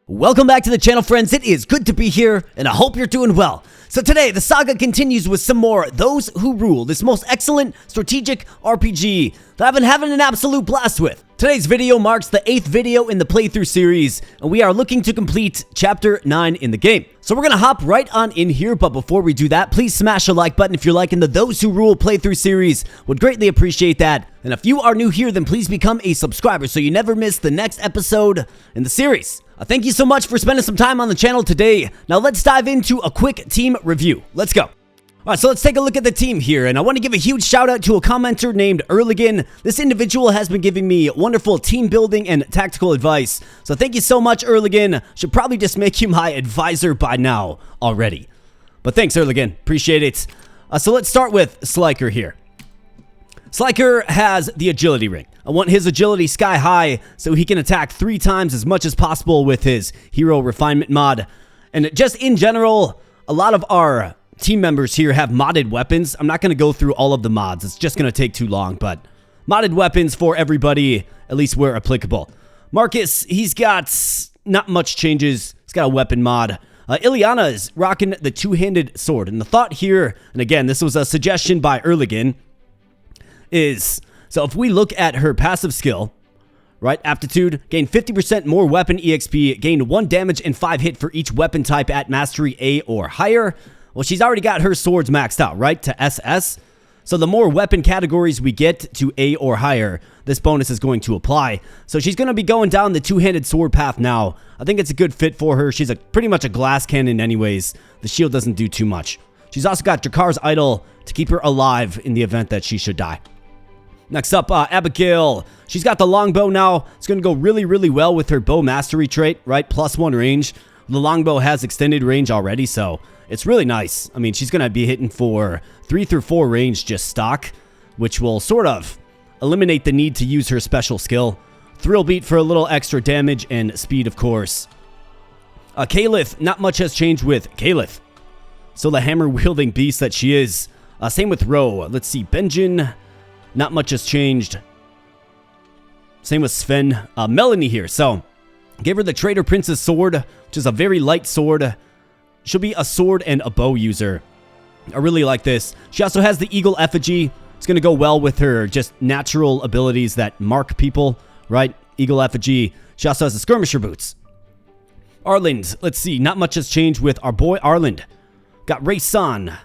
Welcome back to the channel, friends. It is good to be here, and I hope you're doing well. So today, the saga continues with some more Those Who Rule, this most excellent strategic RPG that I've been having an absolute blast with. Today's video marks the 8th video in the playthrough series, and we are looking to complete Chapter 9 in the game. So we're gonna hop right on in here, but before we do that, please smash a like button if you're liking the Those Who Rule playthrough series. Would greatly appreciate that. And if you are new here, then please become a subscriber so you never miss the next episode in the series. Thank you so much for spending some time on the channel today. Now let's dive into a quick team review. Let's go. Alright, so let's take a look at the team here, and I want to give a huge shout out to a commenter named Erligan. This individual has been giving me wonderful team building and tactical advice, so thank you so much, Erligan. Should probably just make you my advisor by now already. But thanks, Erligan. Appreciate it. So let's start with Sliker here. Sliker has the agility ring. I want his agility sky high so he can attack 3 times as much as possible with his hero refinement mod. And just in general, a lot of our team members here have modded weapons. I'm not going to go through all of the mods. It's just going to take too long, but modded weapons for everybody, at least where applicable. Marcus, he's got not much changes. He's got a weapon mod. Ileana is rocking the two-handed sword. And the thought here, and again, this was a suggestion by Erligan, is, so if we look at her passive skill, right, aptitude, gain 50% more weapon EXP, gain 1 damage and 5 hit for each weapon type at mastery A or higher. Well, she's already got her swords maxed out, right, to SS. So the more weapon categories we get to A or higher, this bonus is going to apply. So she's going to be going down the two-handed sword path now. I think it's a good fit for her. She's pretty much a glass cannon anyways. The shield doesn't do too much. She's also got Drakar's Idol to keep her alive in the event that she should die. Next up, Abigail. She's got the longbow now. It's going to go really, really well with her bow mastery trait, right? +1 range. The longbow has extended range already, so it's really nice. I mean, she's going to be hitting for 3 through 4 range just stock, which will sort of eliminate the need to use her special skill. Thrill beat for a little extra damage and speed, of course. Caliph, not much has changed with Caliph. So the hammer-wielding beast that she is. Same with Ro. Let's see, Benjin. Not much has changed. Same with Sven. Melanie here. So, gave her the Traitor Prince's sword, which is a very light sword. She'll be a sword and a bow user. I really like this. She also has the Eagle Effigy. It's going to go well with her just natural abilities that mark people, right? Eagle Effigy. She also has the Skirmisher Boots. Arland. Let's see. Not much has changed with our boy Arland. Got Rayson.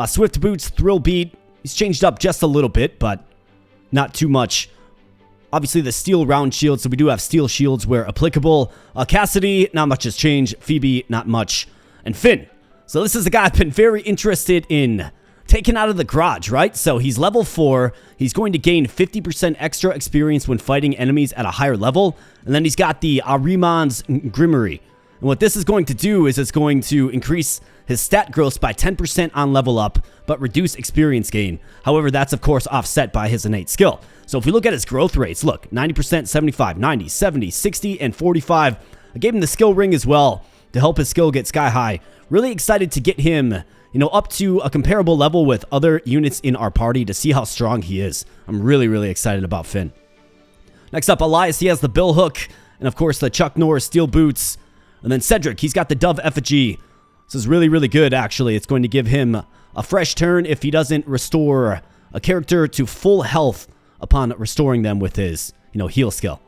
Swift Boots, Thrill Beat. He's changed up just a little bit, but not too much. Obviously, the steel round shield, so we do have steel shields where applicable. Cassidy, not much has changed. Phoebe, not much. And Finn. So this is a guy I've been very interested in taking out of the garage, right? So he's level 4. He's going to gain 50% extra experience when fighting enemies at a higher level. And then he's got the Ahriman's Grimoire. And what this is going to do is it's going to increase his stat growth by 10% on level up, but reduce experience gain. However, that's of course offset by his innate skill. So if we look at his growth rates, look, 90%, 75, 90, 70, 60, and 45. I gave him the skill ring as well to help his skill get sky high. Really excited to get him, up to a comparable level with other units in our party to see how strong he is. I'm really, really excited about Finn. Next up, Elias, he has the bill hook, and of course the Chuck Norris steel boots. And then Cedric, he's got the Dove Effigy. This is really, really good, actually. It's going to give him a fresh turn if he doesn't restore a character to full health upon restoring them with his, heal skill.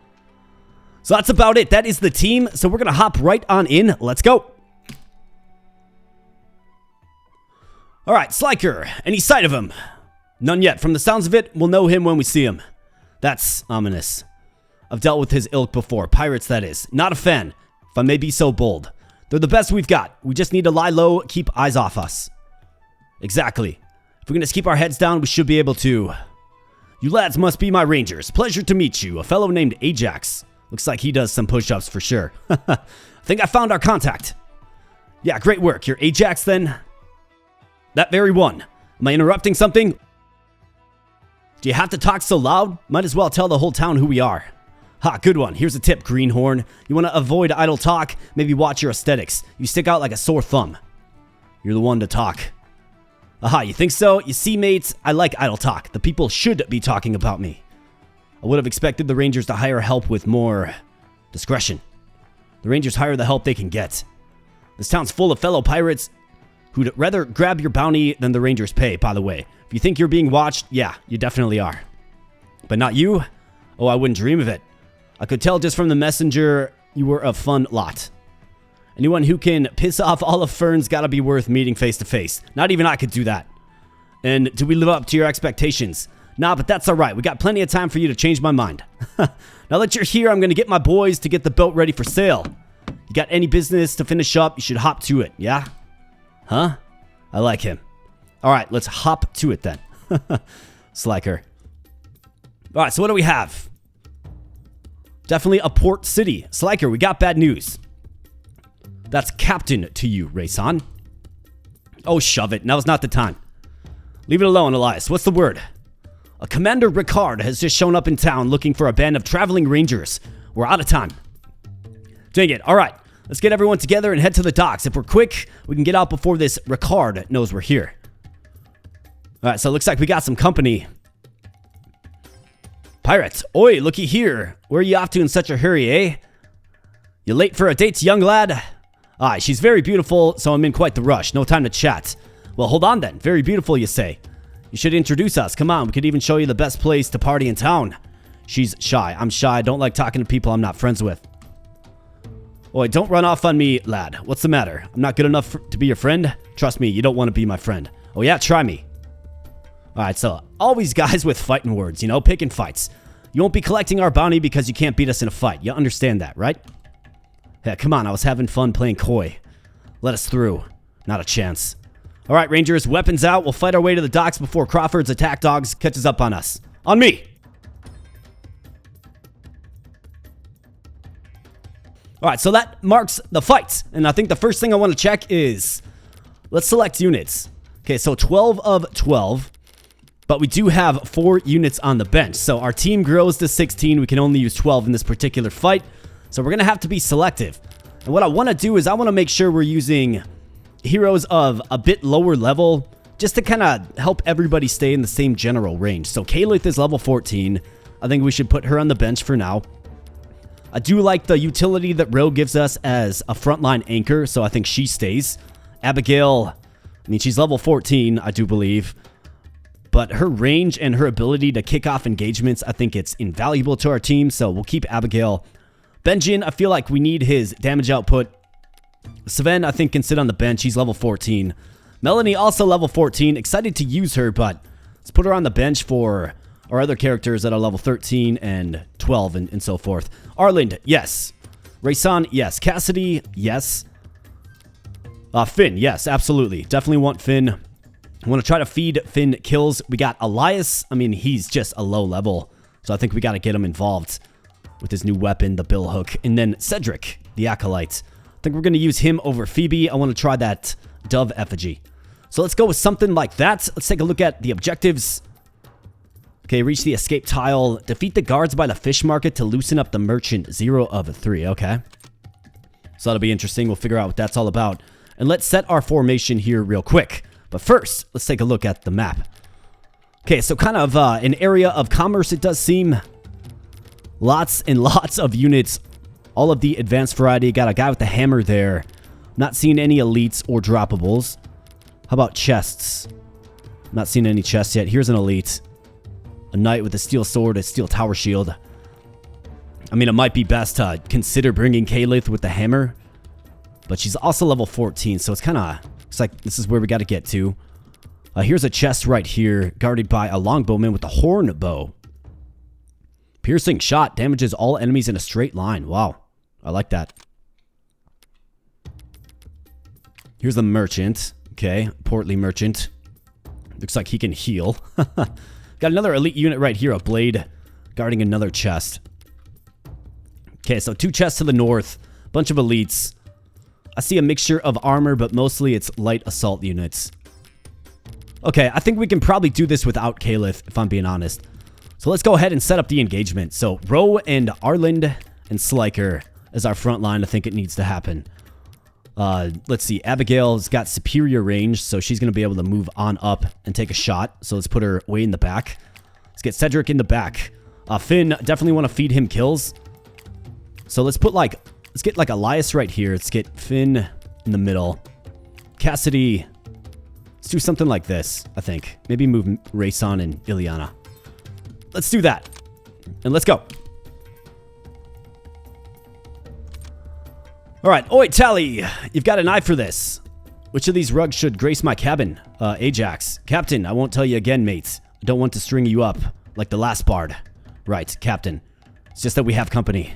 So that's about it. That is the team. So we're going to hop right on in. Let's go. All right, Sliker. Any sight of him? None yet. From the sounds of it, we'll know him when we see him. That's ominous. I've dealt with his ilk before. Pirates, that is. Not a fan, if I may be so bold. They're the best we've got. We just need to lie low, keep eyes off us. Exactly. If we can just keep our heads down, we should be able to. You lads must be my rangers. Pleasure to meet you. A fellow named Ajax. Looks like he does some push-ups for sure. I think I found our contact. Yeah, great work. You're Ajax then? That very one. Am I interrupting something? Do you have to talk so loud? Might as well tell the whole town who we are. Ha, good one. Here's a tip, Greenhorn. You want to avoid idle talk? Maybe watch your aesthetics. You stick out like a sore thumb. You're the one to talk. Aha, you think so? You see, mates, I like idle talk. The people should be talking about me. I would have expected the Rangers to hire help with more discretion. The Rangers hire the help they can get. This town's full of fellow pirates who'd rather grab your bounty than the Rangers pay, by the way. If you think you're being watched, yeah, you definitely are. But not you? Oh, I wouldn't dream of it. I could tell just from the messenger you were a fun lot. Anyone who can piss off all of Fern's gotta be worth meeting face to face. Not even I could do that. And do we live up to your expectations? Nah, but that's alright. We got plenty of time for you to change my mind. Now that you're here, I'm gonna get my boys to get the boat ready for sail. You got any business to finish up, you should hop to it, yeah? Huh? I like him. Alright, let's hop to it then. Sliker. Alright, so what do we have? Definitely a port city. Sliker, we got bad news. That's captain to you, Rayson. Oh, shove it. Now's not the time. Leave it alone, Elias. What's the word? A Commander Ricard has just shown up in town looking for a band of traveling rangers. We're out of time. Dang it. All right. Let's get everyone together and head to the docks. If we're quick, we can get out before this Ricard knows we're here. All right, so it looks like we got some company. Pirate. Oi, looky here. Where are you off to in such a hurry, eh? You late for a date, young lad? Aye, she's very beautiful, so I'm in quite the rush. No time to chat. Well, hold on then. Very beautiful, you say. You should introduce us. Come on, we could even show you the best place to party in town. She's shy. I'm shy. I don't like talking to people I'm not friends with. Oi, don't run off on me, lad. What's the matter? I'm not good enough to be your friend? Trust me, you don't want to be my friend. Oh yeah, try me. Alright, so always guys with fighting words, you know, picking fights. You won't be collecting our bounty because you can't beat us in a fight. You understand that, right? Yeah, come on, I was having fun playing coy. Let us through. Not a chance. Alright, Rangers, weapons out. We'll fight our way to the docks before Crawford's attack dogs catches up on us. On me! Alright, so that marks the fight. And I think the first thing I want to check is... let's select units. Okay, so 12 of 12. But we do have 4 units on the bench. So our team grows to 16. We can only use 12 in this particular fight. So we're going to have to be selective. And what I want to do is I want to make sure we're using heroes of a bit lower level. Just to kind of help everybody stay in the same general range. So Kalith is level 14. I think we should put her on the bench for now. I do like the utility that Rogue gives us as a frontline anchor, so I think she stays. Abigail, I mean, she's level 14, I do believe. But her range and her ability to kick off engagements, I think it's invaluable to our team, so we'll keep Abigail. Benjin, I feel like we need his damage output. Sven, I think, can sit on the bench. He's level 14. Melanie, also level 14. Excited to use her, but let's put her on the bench for our other characters that are level 13 and 12 and so forth. Arland, yes. Rayson, yes. Cassidy, yes. Finn, yes, absolutely. Definitely want Finn. I want to try to feed Finn kills. We got Elias. I mean, he's just a low level, so I think we got to get him involved with his new weapon, the bill hook. And then Cedric, the acolyte. I think we're going to use him over Phoebe. I want to try that dove effigy. So let's go with something like that. Let's take a look at the objectives. Okay, reach the escape tile. Defeat the guards by the fish market to loosen up the merchant. 0 of 3. Okay. So that'll be interesting. We'll figure out what that's all about. And let's set our formation here real quick. But first, let's take a look at the map. Okay, so kind of an area of commerce, it does seem. Lots and lots of units. All of the advanced variety. Got a guy with the hammer there. Not seeing any elites or droppables. How about chests? Not seeing any chests yet. Here's an elite. A knight with a steel sword, a steel tower shield. I mean, it might be best to consider bringing Kalith with the hammer. But she's also level 14, so it's kind of... looks like this is where we got to get to. Here's a chest right here, guarded by a longbowman with a horn bow. Piercing shot damages all enemies in a straight line. Wow, I like that. Here's the merchant. Okay, portly merchant. Looks like he can heal. Got another elite unit right here, a blade guarding another chest. Okay, so 2 chests to the north, bunch of elites. I see a mixture of armor, but mostly it's light assault units. Okay, I think we can probably do this without Kalith, if I'm being honest. So let's go ahead and set up the engagement. So Ro and Arland and Sliker as our front line. I think it needs to happen. Let's see. Abigail's got superior range, so she's going to be able to move on up and take a shot. So let's put her way in the back. Let's get Cedric in the back. Finn, definitely want to feed him kills. So let's put like Let's get like Elias right here. Let's get Finn in the middle. Cassidy. Let's do something like this, I think. Maybe move Rayson and Ileana. Let's do that. And let's go. Alright, oi, Tally. You've got an eye for this. Which of these rugs should grace my cabin? Ajax. Captain, I won't tell you again, mates. I don't want to string you up like the last bard. Right, Captain. It's just that we have company.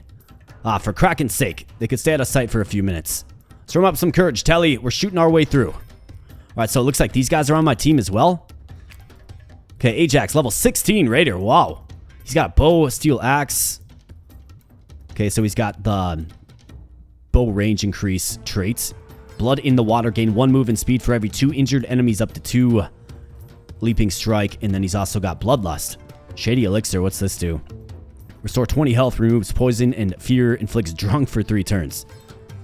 Ah, for Kraken's sake, they could stay out of sight for a few minutes. Storm up some courage, Tally. We're shooting our way through. Alright, so it looks like these guys are on my team as well. Okay, Ajax, level 16 Raider. Wow. He's got a bow, a steel axe. Okay, so he's got the bow range increase traits. Blood in the water, gain 1 move and speed for every 2 injured enemies up to 2. Leaping strike, and then he's also got bloodlust. Shady elixir, what's this do? Restore 20 health, removes poison, and fear, inflicts drunk for 3 turns.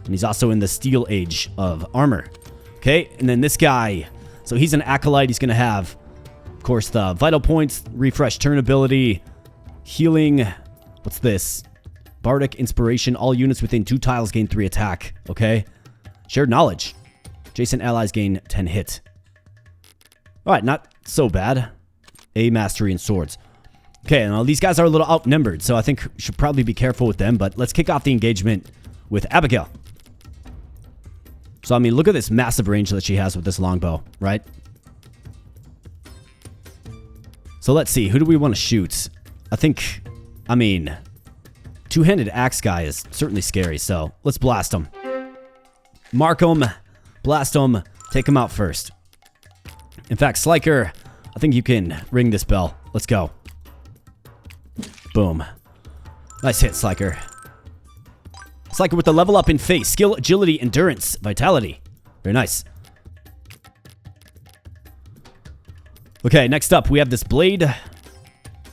And he's also in the steel age of armor. Okay, and then this guy. So he's an acolyte. He's going to have, of course, the vital points, refresh turn ability, healing. What's this? Bardic inspiration. All units within 2 tiles gain 3 attack. Okay. Shared knowledge. Adjacent allies gain 10 hit. Alright, not so bad. A mastery in swords. Okay, now these guys are a little outnumbered, so I think we should probably be careful with them, but let's kick off the engagement with Abigail. So, I mean, look at this massive range that she has with this longbow, right? So, let's see. Who do we want to shoot? I think, I mean, two-handed axe guy is certainly scary, so let's blast him. Mark him, blast him, take him out first. In fact, Sliker, I think you can ring this bell. Let's go. Boom. Nice hit, Sliker. Sliker with the level up in face. Skill, agility, endurance, vitality. Very nice. Okay, next up, we have this blade.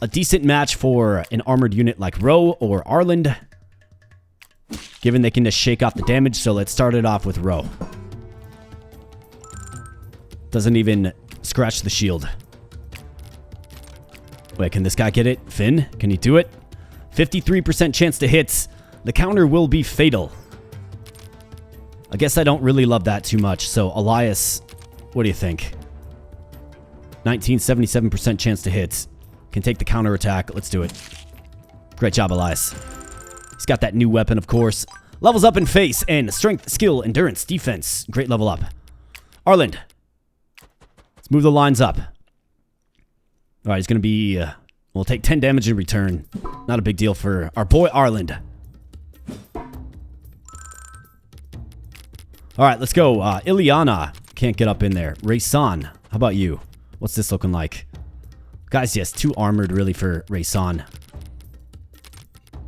A decent match for an armored unit like Ro or Arland. Given they can just shake off the damage, so let's start it off with Ro. Doesn't even scratch the shield. Wait, can this guy get it? Finn, can he do it? 53% chance to hit. The counter will be fatal. I guess I don't really love that too much. So, Elias, what do you think? 77% chance to hit. Can take the counter attack. Let's do it. Great job, Elias. He's got that new weapon, of course. Levels up in face and strength, skill, endurance, defense. Great level up. Arland. Let's move the lines up. Alright, he's going to be... we'll take 10 damage in return. Not a big deal for our boy Arland. Alright, let's go. Ileana can't get up in there. Rayson, how about you? What's this looking like? Guys, yes, too armored really for Rayson.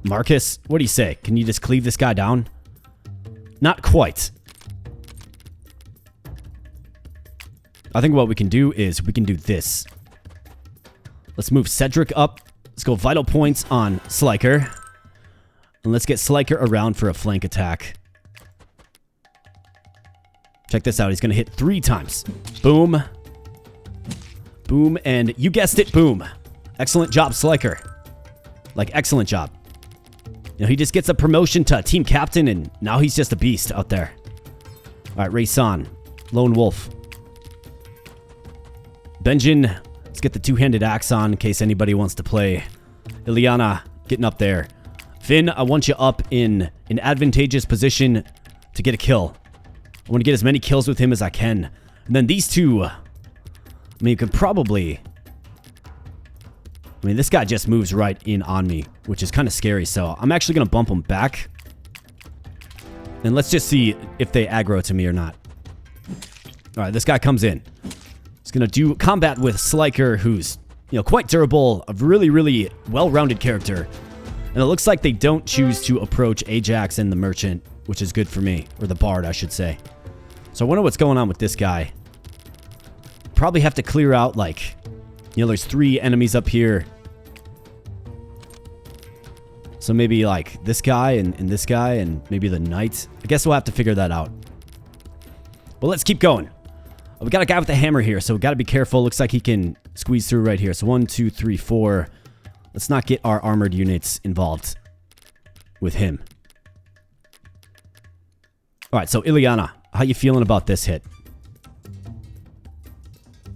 Marcus, what do you say? Can you just cleave this guy down? Not quite. I think what we can do is we can do this. Let's move Cedric up. Let's go vital points on Sliker. And let's get Sliker around for a flank attack. Check this out. He's going to hit 3 times. Boom. Boom. And you guessed it. Boom. Excellent job, Sliker. Like, excellent job. You know, he just gets a promotion to team captain, and now he's just a beast out there. All right, Rayson. Lone Wolf. Benjin. Let's get the two-handed axe on in case anybody wants to play. Ileana, getting up there. Finn, I want you up in an advantageous position to get a kill. I want to get as many kills with him as I can. And then these two, I mean, you could probably... I mean, this guy just moves right in on me, which is kind of scary. So I'm actually going to bump him back. And let's just see if they aggro to me or not. All right, this guy comes in. He's going to do combat with Sliker, who's, you know, quite durable, a really, really well-rounded character. And it looks like they don't choose to approach Ajax and the Merchant, which is good for me. Or the Bard, I should say. So I wonder what's going on with this guy. Probably have to clear out, like, you know, there's 3 enemies up here. So maybe, like, this guy and this guy and maybe the Knight. I guess we'll have to figure that out. But let's keep going. We got a guy with a hammer here, so we got to be careful. Looks like he can squeeze through right here. So 1, 2, 3, 4. Let's not get our armored units involved with him. All right, so Ileana, how you feeling about this hit?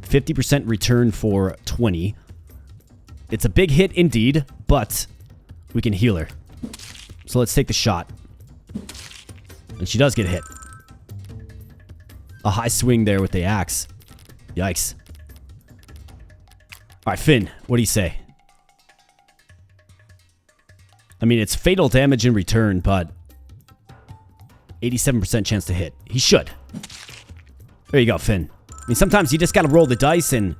50% return for 20. It's a big hit indeed, but we can heal her. So let's take the shot. And she does get hit. A high swing there with the axe. Yikes. All right, Finn, what do you say? I mean, it's fatal damage in return, but 87% chance to hit. He should. There you go, Finn. I mean, sometimes you just gotta roll the dice, and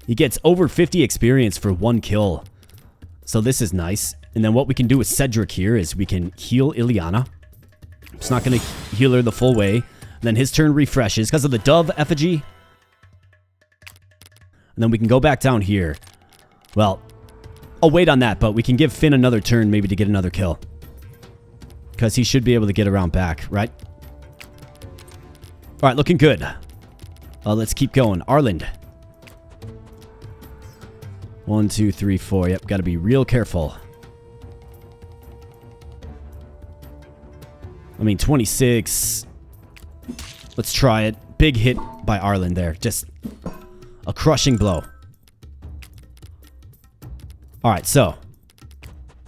he gets over 50 experience for 1 kill. So this is nice. And then what we can do with Cedric here is we can heal Ileana. It's not gonna heal her the full way. And then his turn refreshes because of the dove effigy. And then we can go back down here. Well, I'll wait on that, but we can give Finn another turn maybe to get another kill. Because he should be able to get around back, right? All right, looking good. Let's keep going. Arland. 1, 2, 3, 4. Yep, got to be real careful. I mean, 26. Let's try it. Big hit by Arland there. Just a crushing blow. All right, so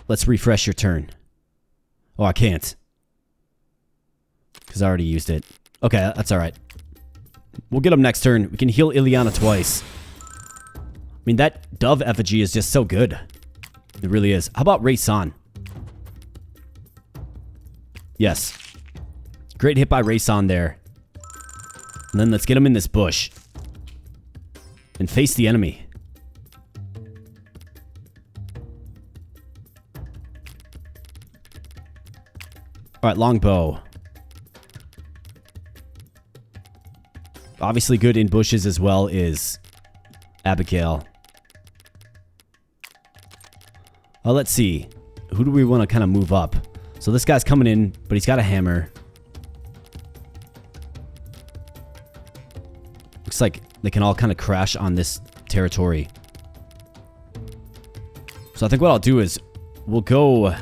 let's refresh your turn. Oh, I can't. Because I already used it. Okay, that's all right. We'll get him next turn. We can heal Ileana twice. I mean, that dove effigy is just so good. It really is. How about Race On? Yes. Great hit by Race On there. And then let's get him in this bush. And face the enemy. Alright, longbow. Obviously good in bushes as well is Abigail. Let's see. Who do we want to kind of move up? So this guy's coming in, but he's got a hammer. Looks like they can all kind of crash on this territory. So I think what I'll do is we'll go...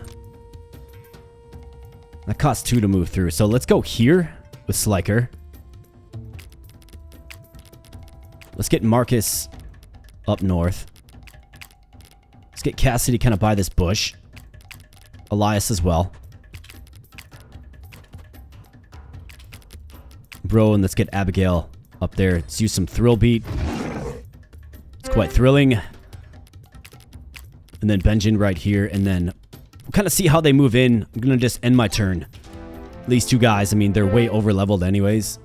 That costs 2 to move through. So let's go here with Sliker. Let's get Marcus up north. Let's get Cassidy kind of by this bush. Elias as well. Bro, and let's get Abigail up there. Let's use some thrill beat. It's quite thrilling. And then Benjin right here. And then we'll kind of see how they move in. I'm going to just end my turn. These two guys, I mean, they're way over leveled anyways.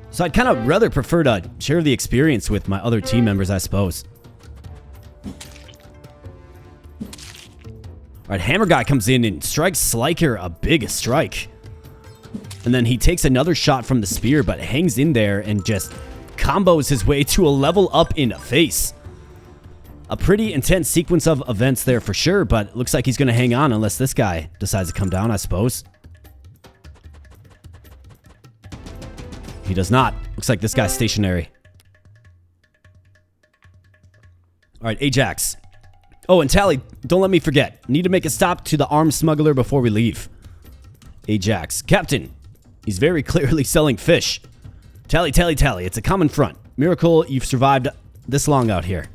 So I'd kind of rather prefer to share the experience with my other team members, I suppose. Alright, Hammer Guy comes in and strikes Sliker a big strike. And then he takes another shot from the spear, but hangs in there and just combos his way to a level up in face. A pretty intense sequence of events there for sure, but looks like he's going to hang on unless this guy decides to come down, I suppose. He does not. Looks like this guy's stationary. Alright, Ajax. Oh, and Tally, don't let me forget. Need to make a stop to the arms smuggler before we leave. Ajax. Captain. He's very clearly selling fish. Tally, Tally, Tally. It's a common front. Miracle you've survived this long out here.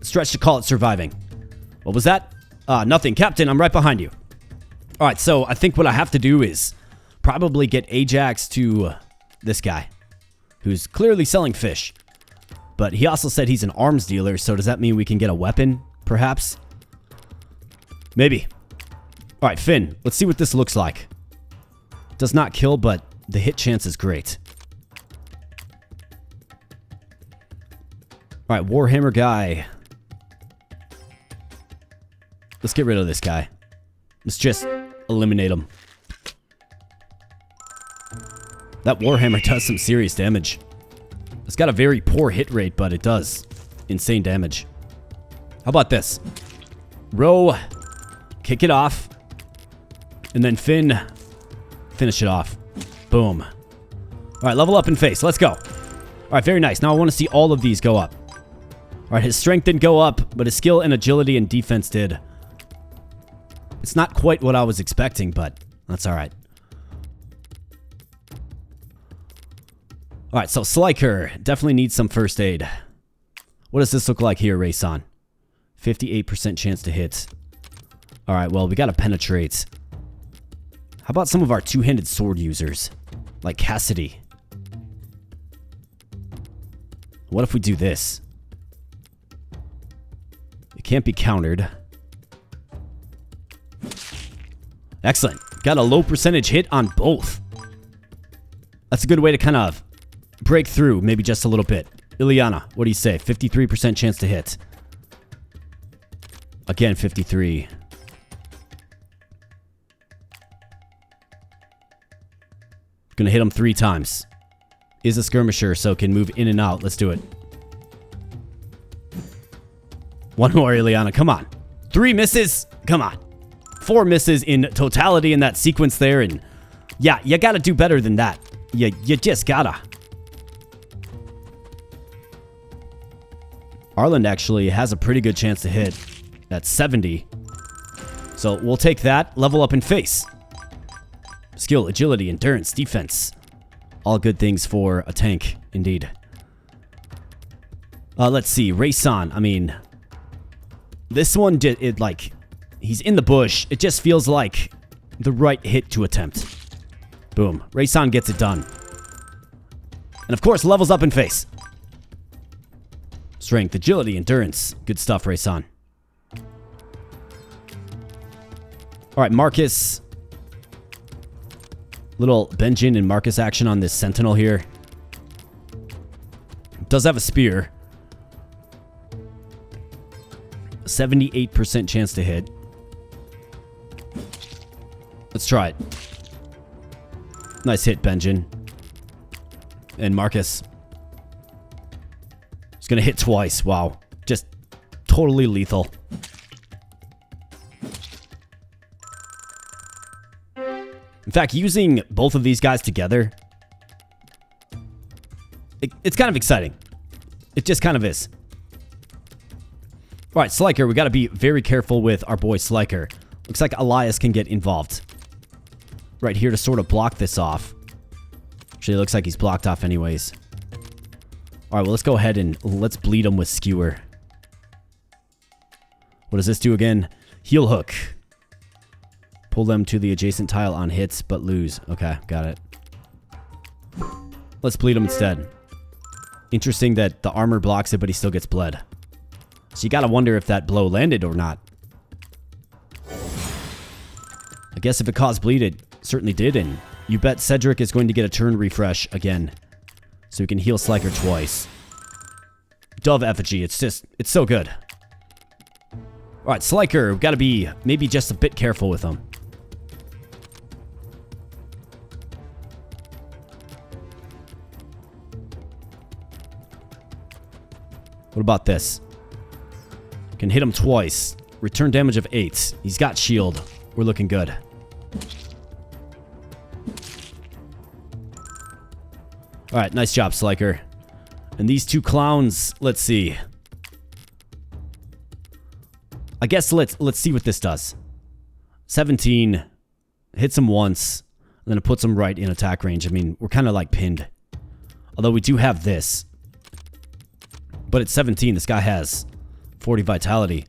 Stretch to call it surviving. What was that? Nothing. Captain, I'm right behind you. Alright, so I think what I have to do is probably get Ajax to this guy, who's clearly selling fish. But he also said he's an arms dealer, so does that mean we can get a weapon, perhaps? Maybe. Alright, Finn, let's see what this looks like. Does not kill, but the hit chance is great. Alright, Warhammer guy. Let's get rid of this guy. Let's just eliminate him. That Warhammer does some serious damage. It's got a very poor hit rate, but it does insane damage. How about this? Row, kick it off, and then Finn, finish it off. Boom. All right, level up in face. Let's go. All right, very nice. Now I want to see all of these go up. All right, his strength didn't go up, but his skill and agility and defense did. It's not quite what I was expecting, but that's all right. Alright, so Sliker definitely needs some first aid. What does this look like here, Rayson? 58% chance to hit. Alright, well, we gotta penetrate. How about some of our two-handed sword users? Like Cassidy. What if we do this? It can't be countered. Excellent. Got a low percentage hit on both. That's a good way to kind of break through, maybe just a little bit. Ileana, what do you say? 53% chance to hit. Again, 53. Gonna hit him 3 times. Is a skirmisher, so can move in and out. Let's do it. One more, Ileana. Come on. 3 misses. Come on. 4 misses in totality in that sequence there. And yeah, you gotta do better than that. You just gotta. Arland actually has a pretty good chance to hit at 70. So we'll take that. Level up in face. Skill, agility, endurance, defense. All good things for a tank, indeed. Let's see. Rayson, I mean, this one did it like, he's in the bush. It just feels like the right hit to attempt. Boom. Rayson gets it done. And of course, levels up in face. Strength, agility, endurance. Good stuff, Rayson. Alright, Marcus. Little Benjin and Marcus action on this Sentinel here. Does have a spear. 78% chance to hit. Let's try it. Nice hit, Benjin. And Marcus. He's gonna hit twice. Wow. Just totally lethal. In fact, using both of these guys together, it's kind of exciting. It just kind of is. Alright, Sliker, we gotta be very careful with our boy Sliker. Looks like Elias can get involved. Right here to sort of block this off. Actually, it looks like he's blocked off anyways. Alright, well, let's go ahead and let's bleed him with Skewer. What does this do again? Heel hook. Pull them to the adjacent tile on hits, but lose. Okay, got it. Let's bleed him instead. Interesting that the armor blocks it, but he still gets bled. So you gotta wonder if that blow landed or not. I guess if it caused bleed, it certainly did, and you bet Cedric is going to get a turn refresh again. So we can heal Sliker twice. Dove effigy, it's so good. Alright, Sliker, we've gotta be maybe just a bit careful with him. What about this? Can hit him twice. Return damage of 8. He's got shield. We're looking good. Alright, nice job, Sliker. And these 2 clowns, let's see. I guess let's see what this does. 17. Hits him once. And then it puts him right in attack range. I mean, we're kind of like pinned. Although we do have this. But at 17, this guy has 40 vitality.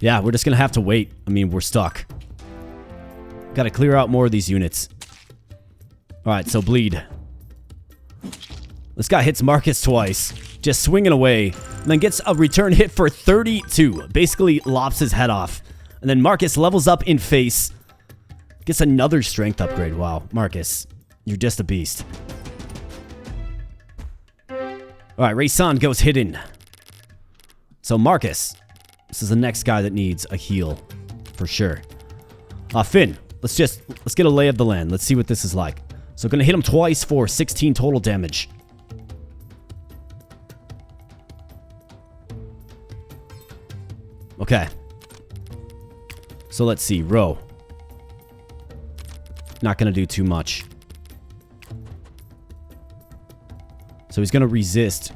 Yeah, we're just going to have to wait. I mean, we're stuck. Got to clear out more of these units. Alright, so bleed. This guy hits Marcus twice. Just swinging away. And then gets a return hit for 32. Basically lops his head off. And then Marcus levels up in face. Gets another strength upgrade. Wow, Marcus, you're just a beast. Alright, Rayson goes hidden. So Marcus. This is the next guy that needs a heal. For sure. Finn. Let's get a lay of the land. Let's see what this is like. So gonna hit him twice for 16 total damage. Okay. So let's see. Row. Not gonna do too much. So he's gonna resist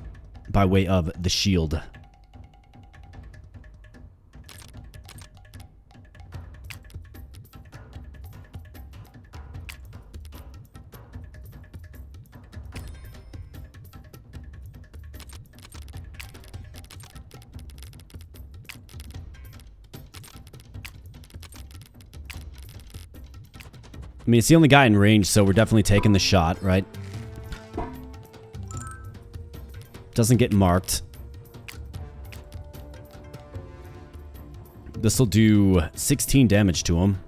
by way of the shield. I mean, it's the only guy in range, so we're definitely taking the shot, right? Doesn't get marked. This will do 16 damage to him.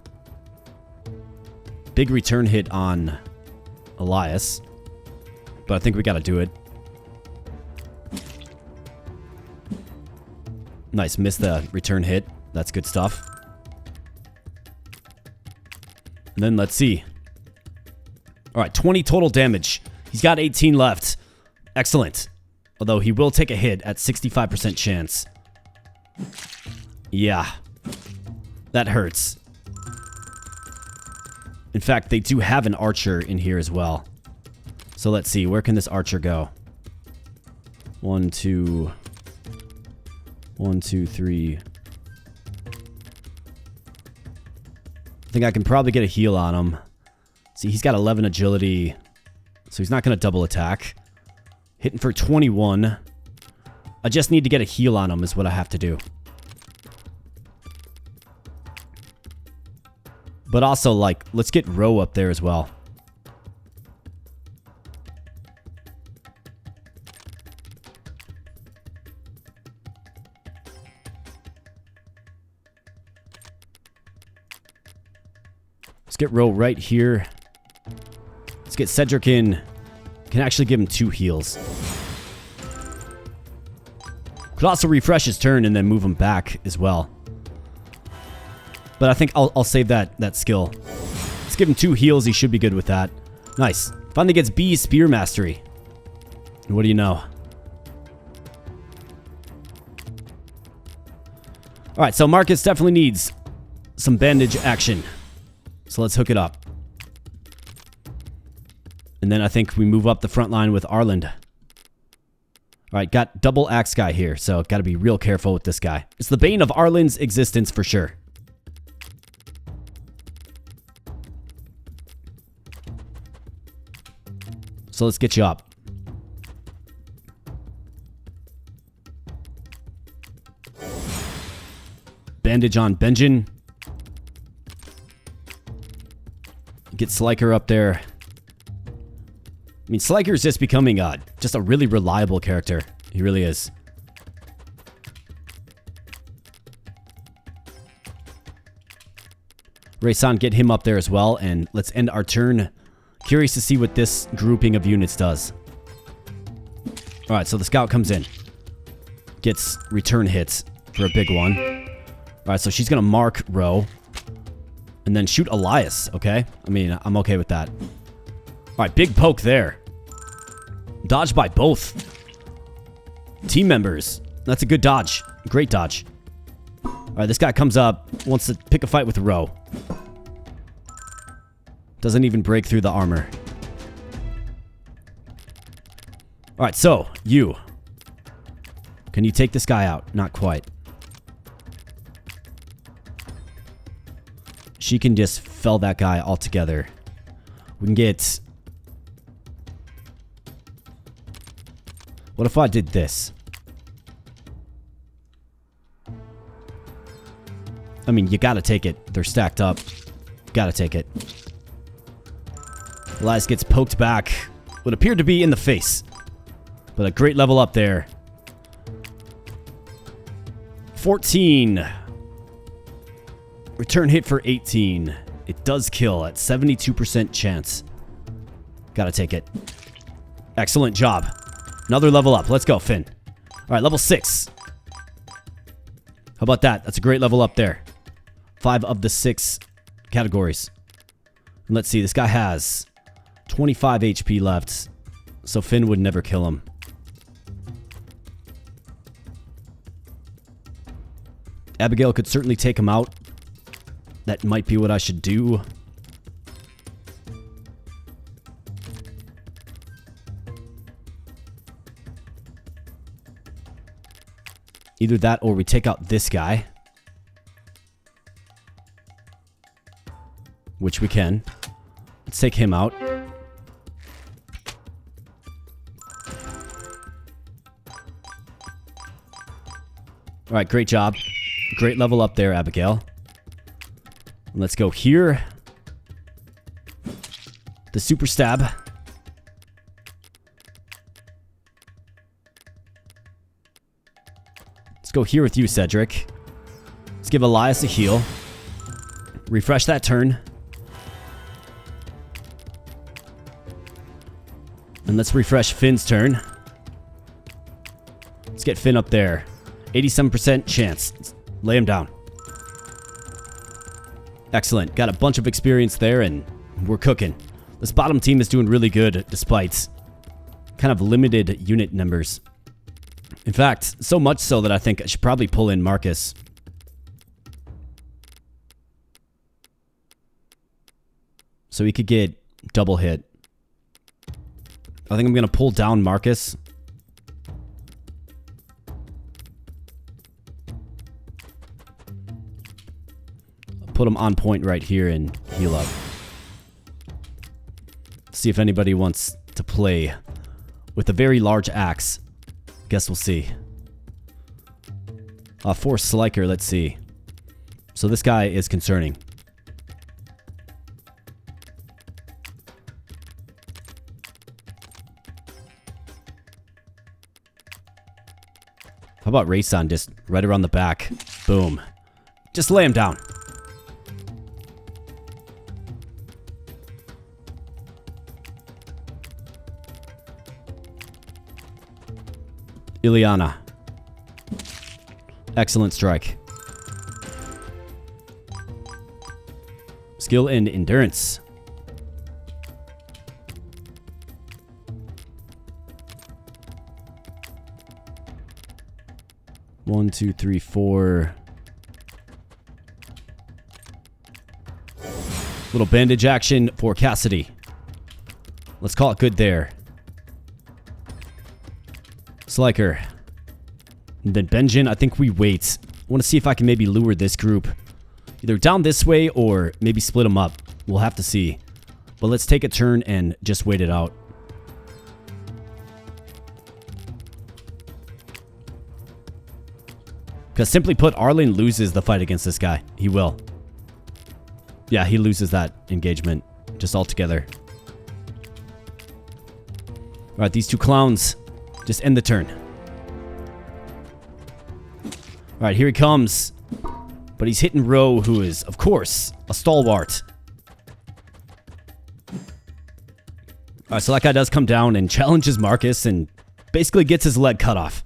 Big return hit on Elias. But I think we gotta do it. Nice, missed the return hit. That's good stuff. And then let's see. Alright, 20 total damage. He's got 18 left. Excellent. Although he will take a hit at 65% chance. Yeah. That hurts. In fact, they do have an archer in here as well. So let's see. Where can this archer go? 1, 2... 1, 2, 3. I think I can probably get a heal on him. See, he's got 11 agility. So he's not going to double attack. Hitting for 21. I just need to get a heal on him is what I have to do. But also, like, let's get Ro up there as well. Let's get Ro right here. Let's get Cedric in. Can actually give him 2 heals. Could also refresh his turn and then move him back as well. But I think I'll save that skill. Let's give him 2 heals. He should be good with that. Nice. Finally gets B Spear Mastery. And what do you know? Alright, so Marcus definitely needs some bandage action. So let's hook it up. And then I think we move up the front line with Arland. Alright, got double axe guy here, so gotta be real careful with this guy. It's the bane of Arland's existence for sure. So let's get you up. Bandage on Benjin. Get Sliker up there. I mean, Sliker's just becoming just a really reliable character. He really is. Raysan, get him up there as well, and let's end our turn. Curious to see what this grouping of units does. Alright, so the scout comes in. Gets return hits for a big one. Alright, so she's gonna mark Ro. And then shoot Elias, okay? I mean, I'm okay with that. Alright, big poke there. Dodged by both team members. That's a good dodge. Great dodge. Alright, this guy comes up, wants to pick a fight with Ro. Doesn't even break through the armor. Alright, so, you. Can you take this guy out? Not quite. She can just fell that guy altogether. We can get... What if I did this? I mean, you gotta take it. They're stacked up. Gotta take it. Elias gets poked back. What appeared to be in the face. But a great level up there. 14. Return hit for 18. It does kill at 72% chance. Gotta take it. Excellent job. Another level up. Let's go, Finn. Alright, level 6. How about that? That's a great level up there. 5 of the 6 categories. And let's see. This guy has 25 HP left. So Finn would never kill him. Abigail could certainly take him out. That might be what I should do. Either that or we take out this guy. Which we can. Let's take him out. Alright, great job. Great level up there, Abigail. Let's go here. the super stab. Let's go here with you, Cedric. Let's give Elias a heal. Refresh that turn. And let's refresh Finn's turn. Let's get Finn up there. 87% chance. Let's lay him down. Excellent. Got a bunch of experience there, and we're cooking. This bottom team is doing really good despite kind of limited unit numbers. In fact, so much so that I think I should probably pull in Marcus. So he could get double hit. I think I'm going to pull down Marcus. I'll put him on point right here and heal up. See if anybody wants to play with a very large axe. Guess we'll see. For Sliker, let's see. So this guy is concerning. How about Rayson just right around the back? Boom. Just lay him down. Ileana. Excellent strike. Skill and endurance. One, two, three, four. Little bandage action for Cassidy. Let's call it good there. Sliker. And then Benjin, I think we wait. I want to see if I can maybe lure this group either down this way or maybe split them up. We'll have to see. But let's take a turn and just wait it out. Because simply put, Arlen loses the fight against this guy. He will. Yeah, he loses that engagement just altogether. Alright, these two clowns just end the turn. Alright, here he comes. But he's hitting Ro, who is, of course, a stalwart. Alright, so that guy does come down and challenges Marcus and basically gets his leg cut off.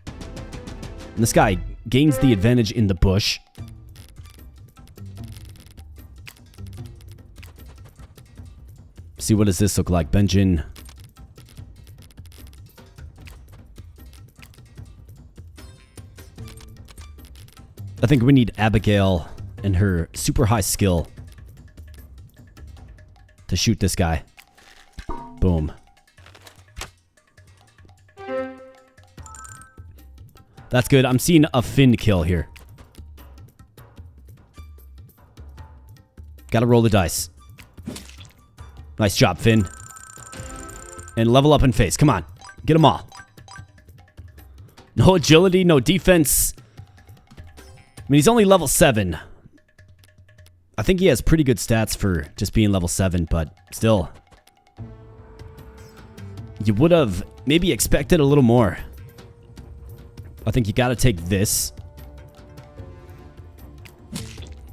And this guy gains the advantage in the bush. See, what does this look like? Benjin. I think we need Abigail and her super high skill to shoot this guy. Boom. That's good. I'm seeing a Finn kill here. Gotta roll the dice. Nice job, Finn. And level up in face. Come on. Get them all. No agility, no defense. I mean, he's only level 7. I think he has pretty good stats for just being level 7, but still. You would have maybe expected a little more. I think you gotta take this.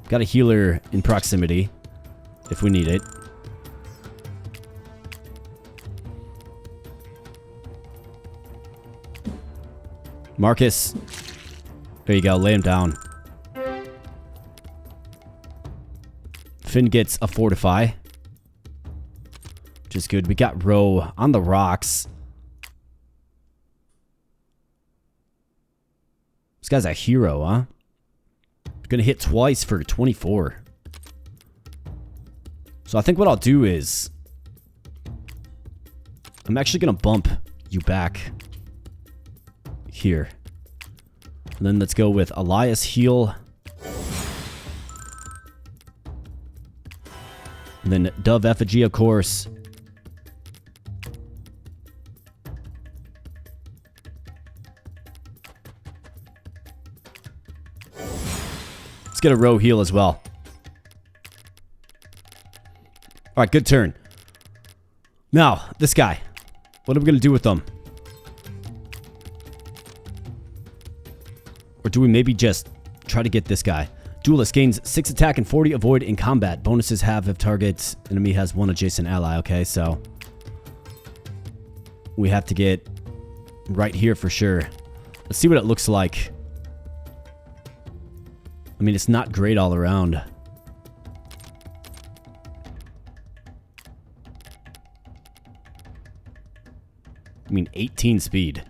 Got a healer in proximity if we need it. Marcus. There you go, lay him down. Finn gets a fortify, which is good. We got Ro on the rocks. This guy's a hero, huh? Gonna hit twice for 24. So I think what I'll do is I'm actually gonna bump you back here. And then let's go with Elias heal. And then Dove Effigy, of course. Let's get a Ro heal as well. Alright, good turn. Now, this guy. What are we going to do with him? Or do we maybe just try to get this guy? Duelist gains 6 attack and 40 avoid in combat. Bonuses have if target enemy has 1 adjacent ally. Okay, so we have to get right here for sure. Let's see what it looks like. I mean, it's not great all around. I mean, 18 speed.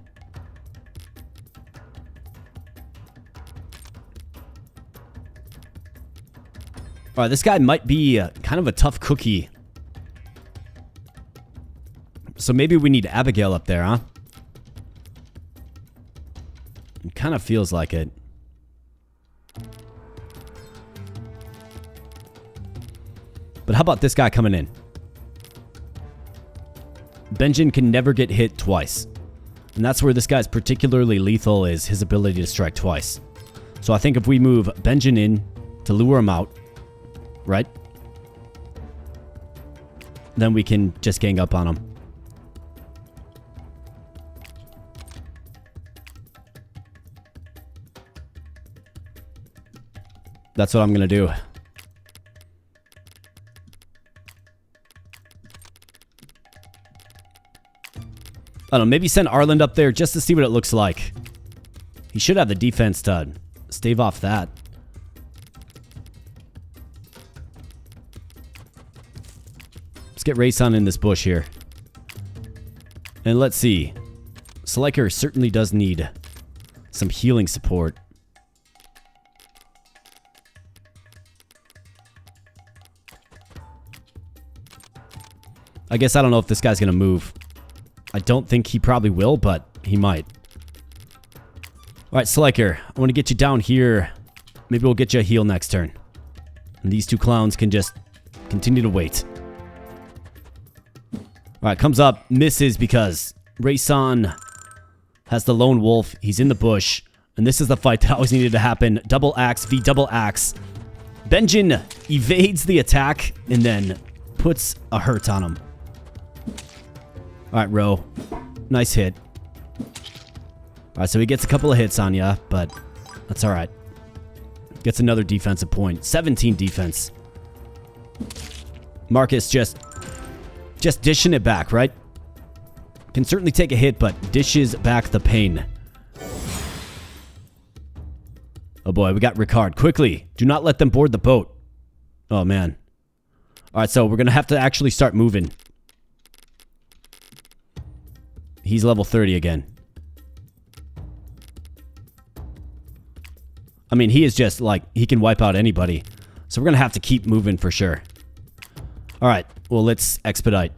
Alright, this guy might be kind of a tough cookie. So maybe we need Abigail up there, huh? It kind of feels like it. But how about this guy coming in? Benjin can never get hit twice. And that's where this guy's particularly lethal is his ability to strike twice. So I think if we move Benjin in to lure him out, right? Then we can just gang up on him. That's what I'm going to do. I don't know, maybe send Arland up there just to see what it looks like. He should have the defense to stave off that. Let's get Rayson in this bush here. And let's see. Sliker certainly does need some healing support. I guess I don't know if this guy's going to move. I don't think he probably will, but he might. Alright, Sliker, I want to get you down here. Maybe we'll get you a heal next turn. And these two clowns can just continue to wait. Alright, comes up, misses because Rayson has the lone wolf. He's in the bush. And this is the fight that always needed to happen. Double axe v double axe. Benjin evades the attack and then puts a hurt on him. Alright, Ro. Nice hit. Alright, so he gets a couple of hits on ya, but that's alright. Gets another defensive point. 17 defense. Marcus just dishing it back, right? Can certainly take a hit, but dishes back the pain. Oh boy, we got Ricard. Quickly, do not let them board the boat. Oh man. Alright, so we're going to have to actually start moving. He's level 30 again. I mean, he is just like, he can wipe out anybody. So we're going to have to keep moving for sure. Alright, well, let's expedite.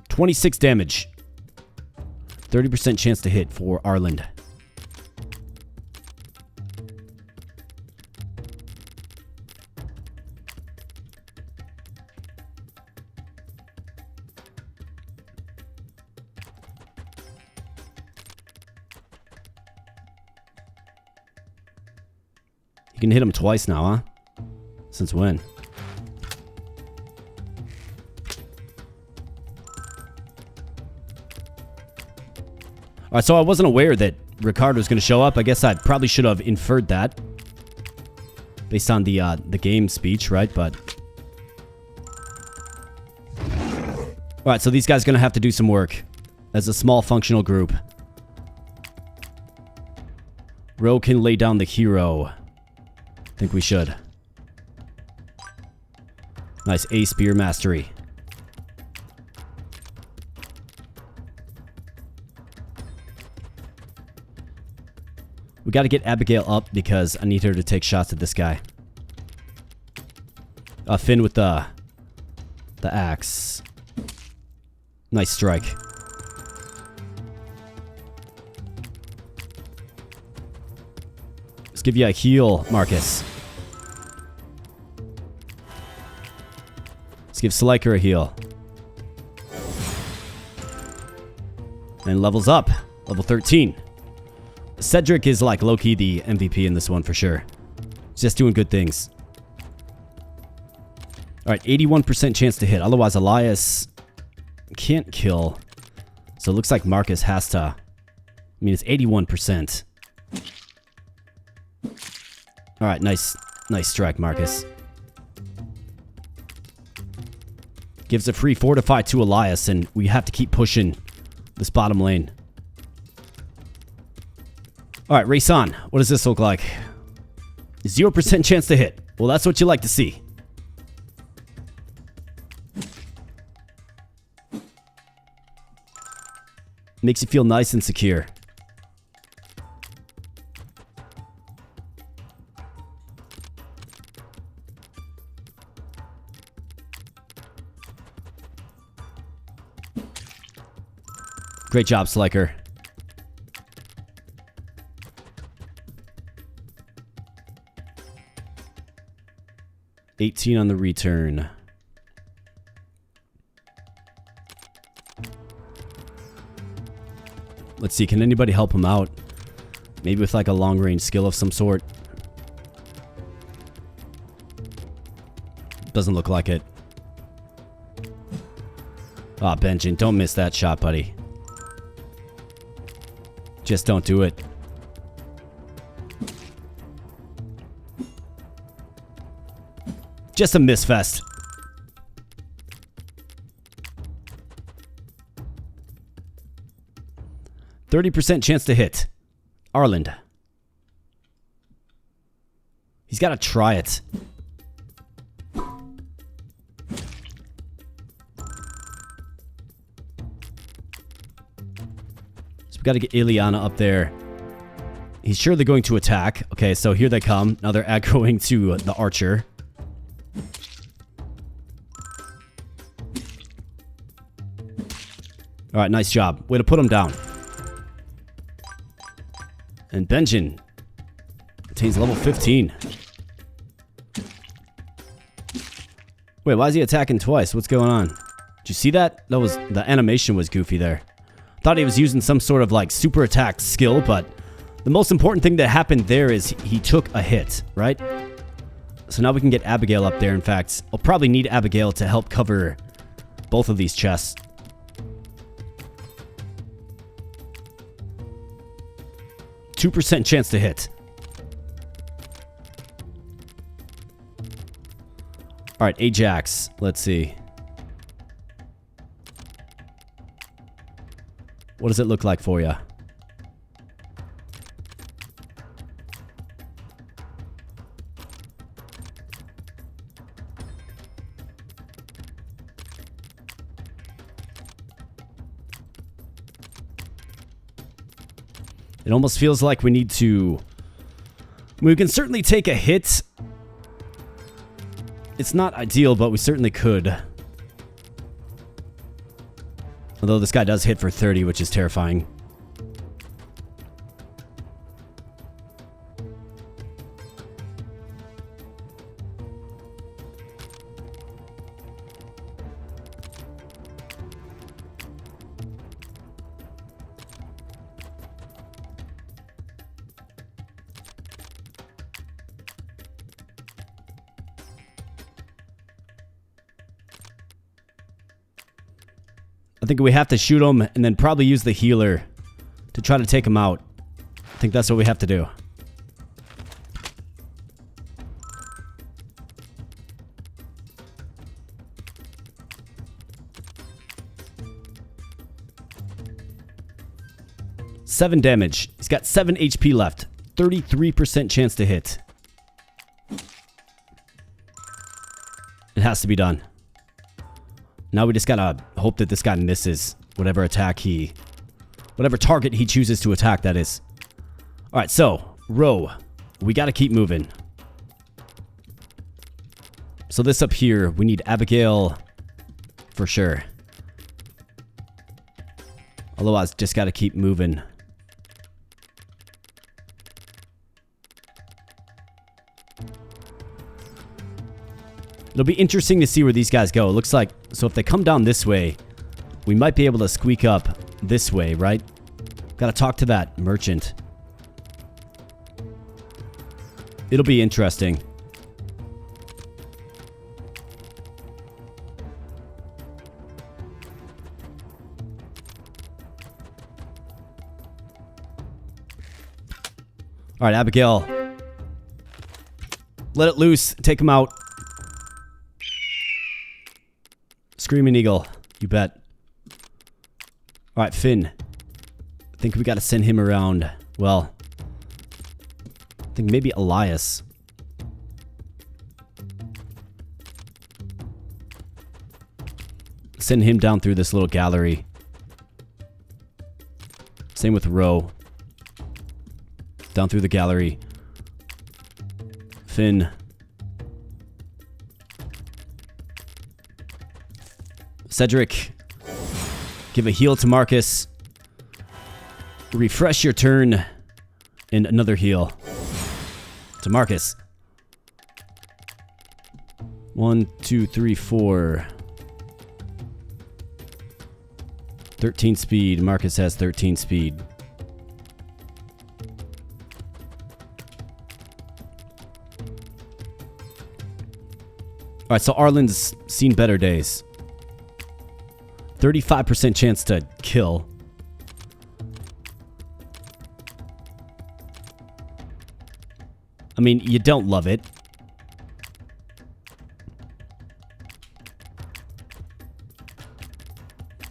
26 damage. 30% chance to hit for Arland. You can hit him twice now, huh? Since when? Alright, so I wasn't aware that Ricard was going to show up. I guess I probably should have inferred that. Based on the game speech, right? But... Alright, so these guys are going to have to do some work. As a small functional group. Ro can lay down the hero. I think we should. Nice A spear mastery. We got to get Abigail up because I need her to take shots at this guy. Finn with the axe. Nice strike. Let's give you a heal, Marcus. Let's give Sliker a heal. And levels up. Level 13. Cedric is like low-key the MVP in this one for sure. He's just doing good things. Alright, 81% chance to hit. Otherwise, Elias can't kill. So it looks like Marcus has to... I mean, it's 81%. Alright, nice strike, Marcus. Gives a free fortify to Elias, and we have to keep pushing this bottom lane. Alright, race on. What does this look like? 0% chance to hit. Well, that's what you like to see. Makes you feel nice and secure. Great job, Sliker. $18 on the return. Let's see, can anybody help him out? Maybe with like a long-range skill of some sort. Doesn't look like it. Ah, Benjamin, don't miss that shot, buddy. Just don't do it. Just a misfest. %30 chance to hit. Arland. He's got to try it. Got to get Ileana up there. He's surely going to attack. Okay, so here they come. Now they're aggroing to the archer. Alright, nice job. Way to put him down. And Benjin attains level 15. Wait, why is he attacking twice? What's going on? Did you see that? That was... the animation was goofy there. Thought he was using some sort of like super attack skill, but the most important thing that happened there is he took a hit, right? So now we can get Abigail up there. In fact, I'll probably need Abigail to help cover both of these chests. %2 chance to hit. Alright, Ajax. Let's see. What does it look like for you? It almost feels like we need to... we can certainly take a hit. It's not ideal, but we certainly could. Although this guy does hit for 30, which is terrifying. I think we have to shoot him and then probably use the healer to try to take him out. I think that's what we have to do. Seven damage. He's got 7 HP left. 33% chance to hit. It has to be done. Now we just gotta hope that this guy misses whatever attack whatever target he chooses to attack, that is. Alright, so, row. We gotta keep moving. So this up here, we need Abigail for sure. Otherwise, just gotta keep moving. It'll be interesting to see where these guys go. It looks like... so if they come down this way, we might be able to squeak up this way, right? Gotta talk to that merchant. It'll be interesting. All right, Abigail. Let it loose. Take him out. Screaming Eagle. You bet. All right, Finn. I think we got to send him around. Well, I think maybe Elias. Send him down through this little gallery. Same with Ro. Down through the gallery. Finn. Cedric. Give a heal to Marcus. Refresh your turn. And another heal to Marcus. 1, 2, 3, 4. 13 speed. Marcus has 13 speed. Alright, so Arlen's seen better days. 35% chance to kill. I mean, you don't love it.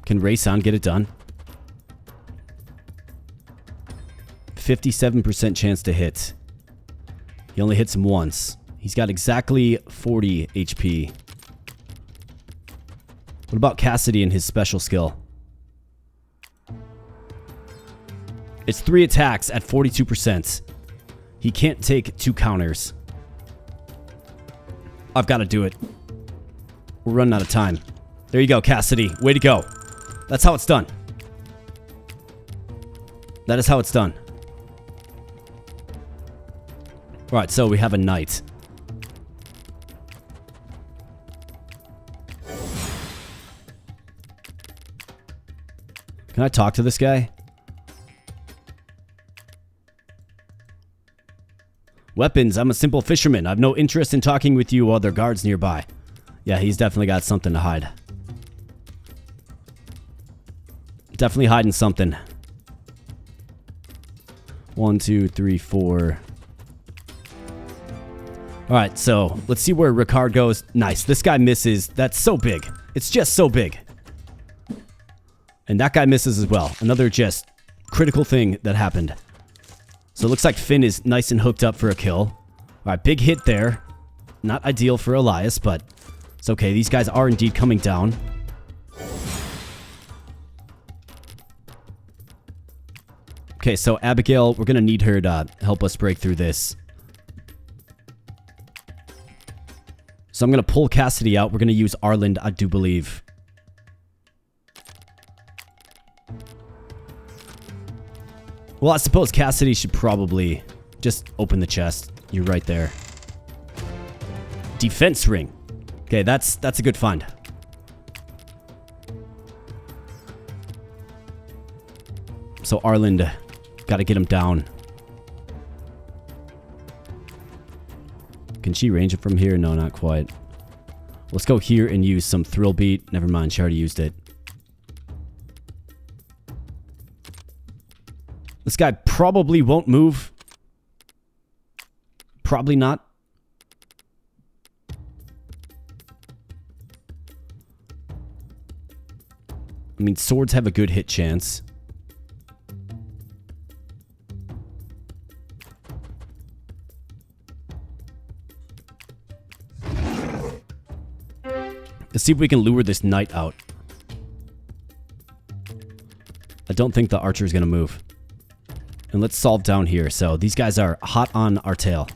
Can Rayson get it done? 57% chance to hit. He only hits him once. He's got exactly 40 HP. What about Cassidy and his special skill? It's 3 attacks at 42%. He can't take 2 counters. I've got to do it. We're running out of time. There you go, Cassidy. Way to go. That's how it's done. That is how it's done. Alright, so we have a knight. Can I talk to this guy? Weapons, I'm a simple fisherman. I have no interest in talking with you while there are guards nearby. Yeah, he's definitely got something to hide. Definitely hiding something. 1, 2, 3, 4. Alright, so let's see where Ricard goes. Nice. This guy misses. That's so big. It's just so big. And that guy misses as well. Another just critical thing that happened. So it looks like Finn is nice and hooked up for a kill. Alright, big hit there. Not ideal for Elias, but it's okay. These guys are indeed coming down. Okay, so Abigail, we're going to need her to help us break through this. So I'm going to pull Cassidy out. We're going to use Arland, I do believe. Well, I suppose Cassidy should probably just open the chest. You're right there. Defense ring. Okay, that's a good find. So Arland, got to get him down. Can she range it from here? No, not quite. Let's go here and use some thrill beat. Never mind, she already used it. This guy probably won't move. Probably not. I mean, swords have a good hit chance. Let's see if we can lure this knight out. I don't think the archer is going to move. And let's solve down here. So these guys are hot on our tail.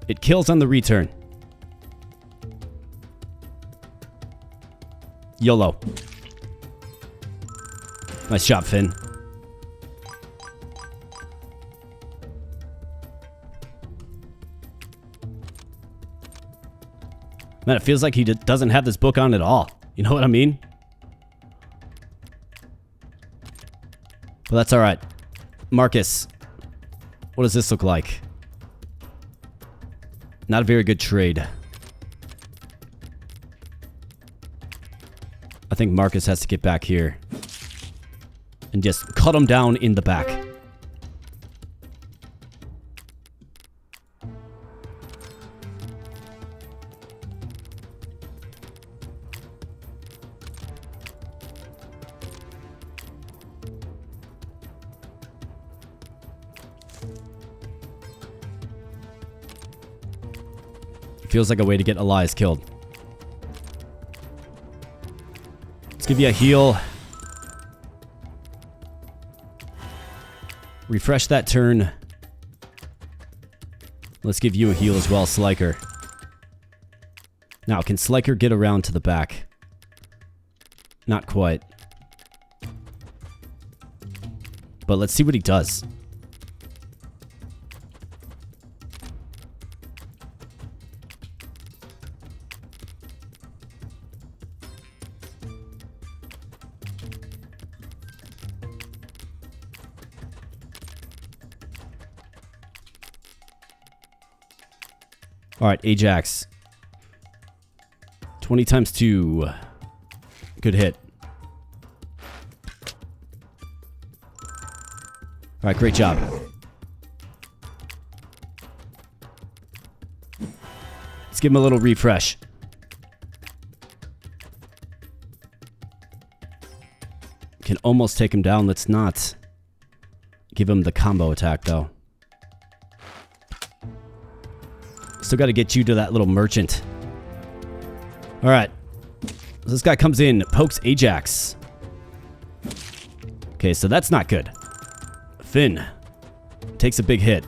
It kills on the return. YOLO. Nice job, Finn. Man, it feels like he doesn't have this book on at all. You know what I mean? But that's alright. Marcus, what does this look like? Not a very good trade. I think Marcus has to get back here and just cut him down in the back. Feels like a way to get Elias killed. Let's give you a heal. Refresh that turn. Let's give you a heal as well, Sliker. Now, can Sliker get around to the back? Not quite. But let's see what he does. Alright, Ajax. 20 times 2. Good hit. Alright, great job. Let's give him a little refresh. Can almost take him down. Let's not give him the combo attack, though. Still got to get you to that little merchant. Alright. This guy comes in, pokes Ajax. Okay, so that's not good. Finn takes a big hit.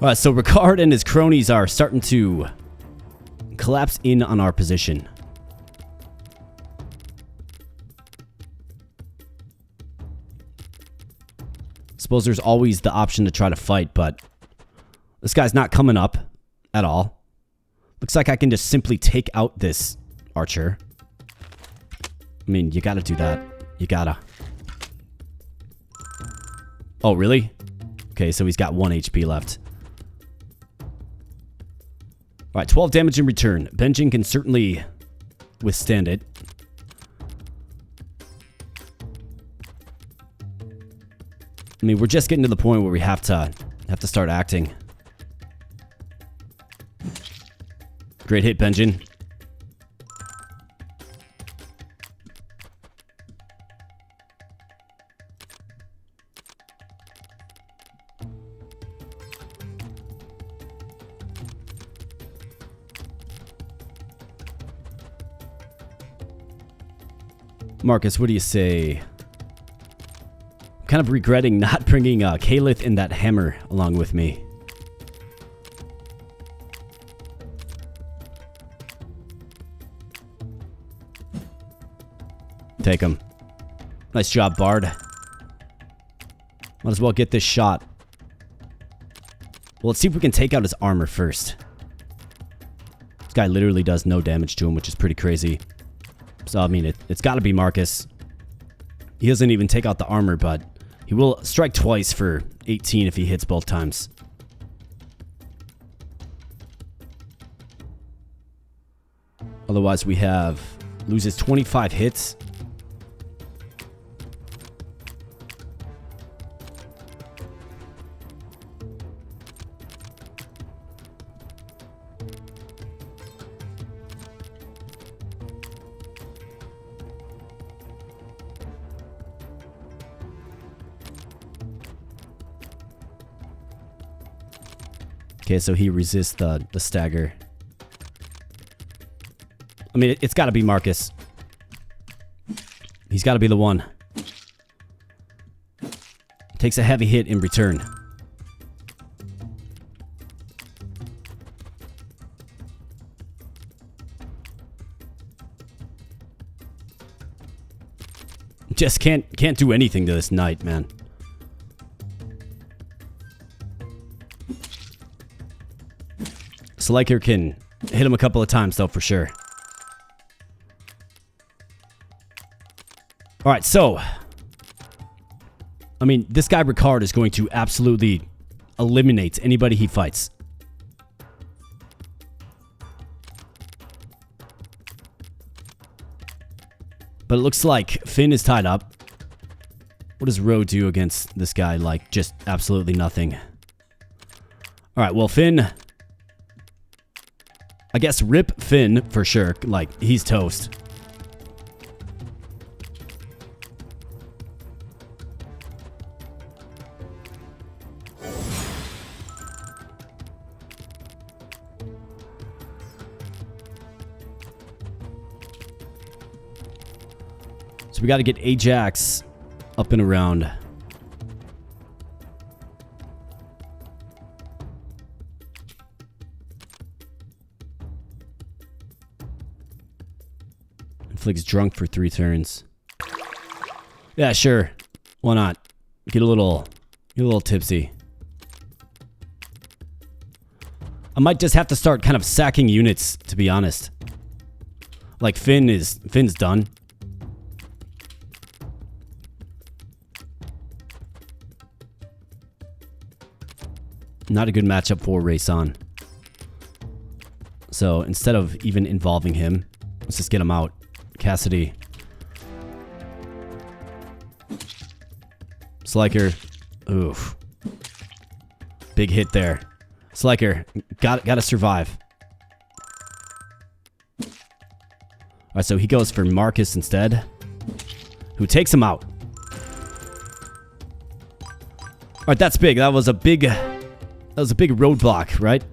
Alright, so Ricard and his cronies are starting to collapse in on our position. Suppose there's always the option to try to fight, but this guy's not coming up at all. Looks like I can just simply take out this archer. I mean, you gotta do that. You gotta. Oh, really? Okay, so he's got 1 HP left. Alright, 12 damage in return. Benjin can certainly withstand it. I mean, we're just getting to the point where we have to start acting. Great hit, Benjin. Marcus, what do you say? I'm kind of regretting not bringing Kalith and that hammer along with me. Take him. Nice job, Bard. Might as well get this shot. Well, let's see if we can take out his armor first. This guy literally does no damage to him, which is pretty crazy. So, I mean, it's got to be Marcus. He doesn't even take out the armor, but he will strike twice for 18 if he hits both times. Otherwise, we have... loses 25 hits. Okay, so he resists the stagger. I mean, it's got to be Marcus. He's got to be the one. Takes a heavy hit in return. Just can't do anything to this knight, man. Sliker can hit him a couple of times, though, for sure. Alright, so... I mean, this guy Ricard is going to absolutely eliminate anybody he fights. But it looks like Finn is tied up. What does Ro do against this guy? Like, just absolutely nothing. Alright, well, Finn... I guess rip Finn for sure. Like, he's toast. So we got to get Ajax up and around. Inflicts drunk for 3 turns. Yeah, sure. Why not? Get a little tipsy. I might just have to start kind of sacking units, to be honest. Like Finn's done. Not a good matchup for Rayson. So instead of even involving him, let's just get him out. Cassidy. Sliker. Oof. Big hit there. Sliker. Gotta survive. Alright, so he goes for Marcus instead. Who takes him out. Alright, that's big. That was a big roadblock, right?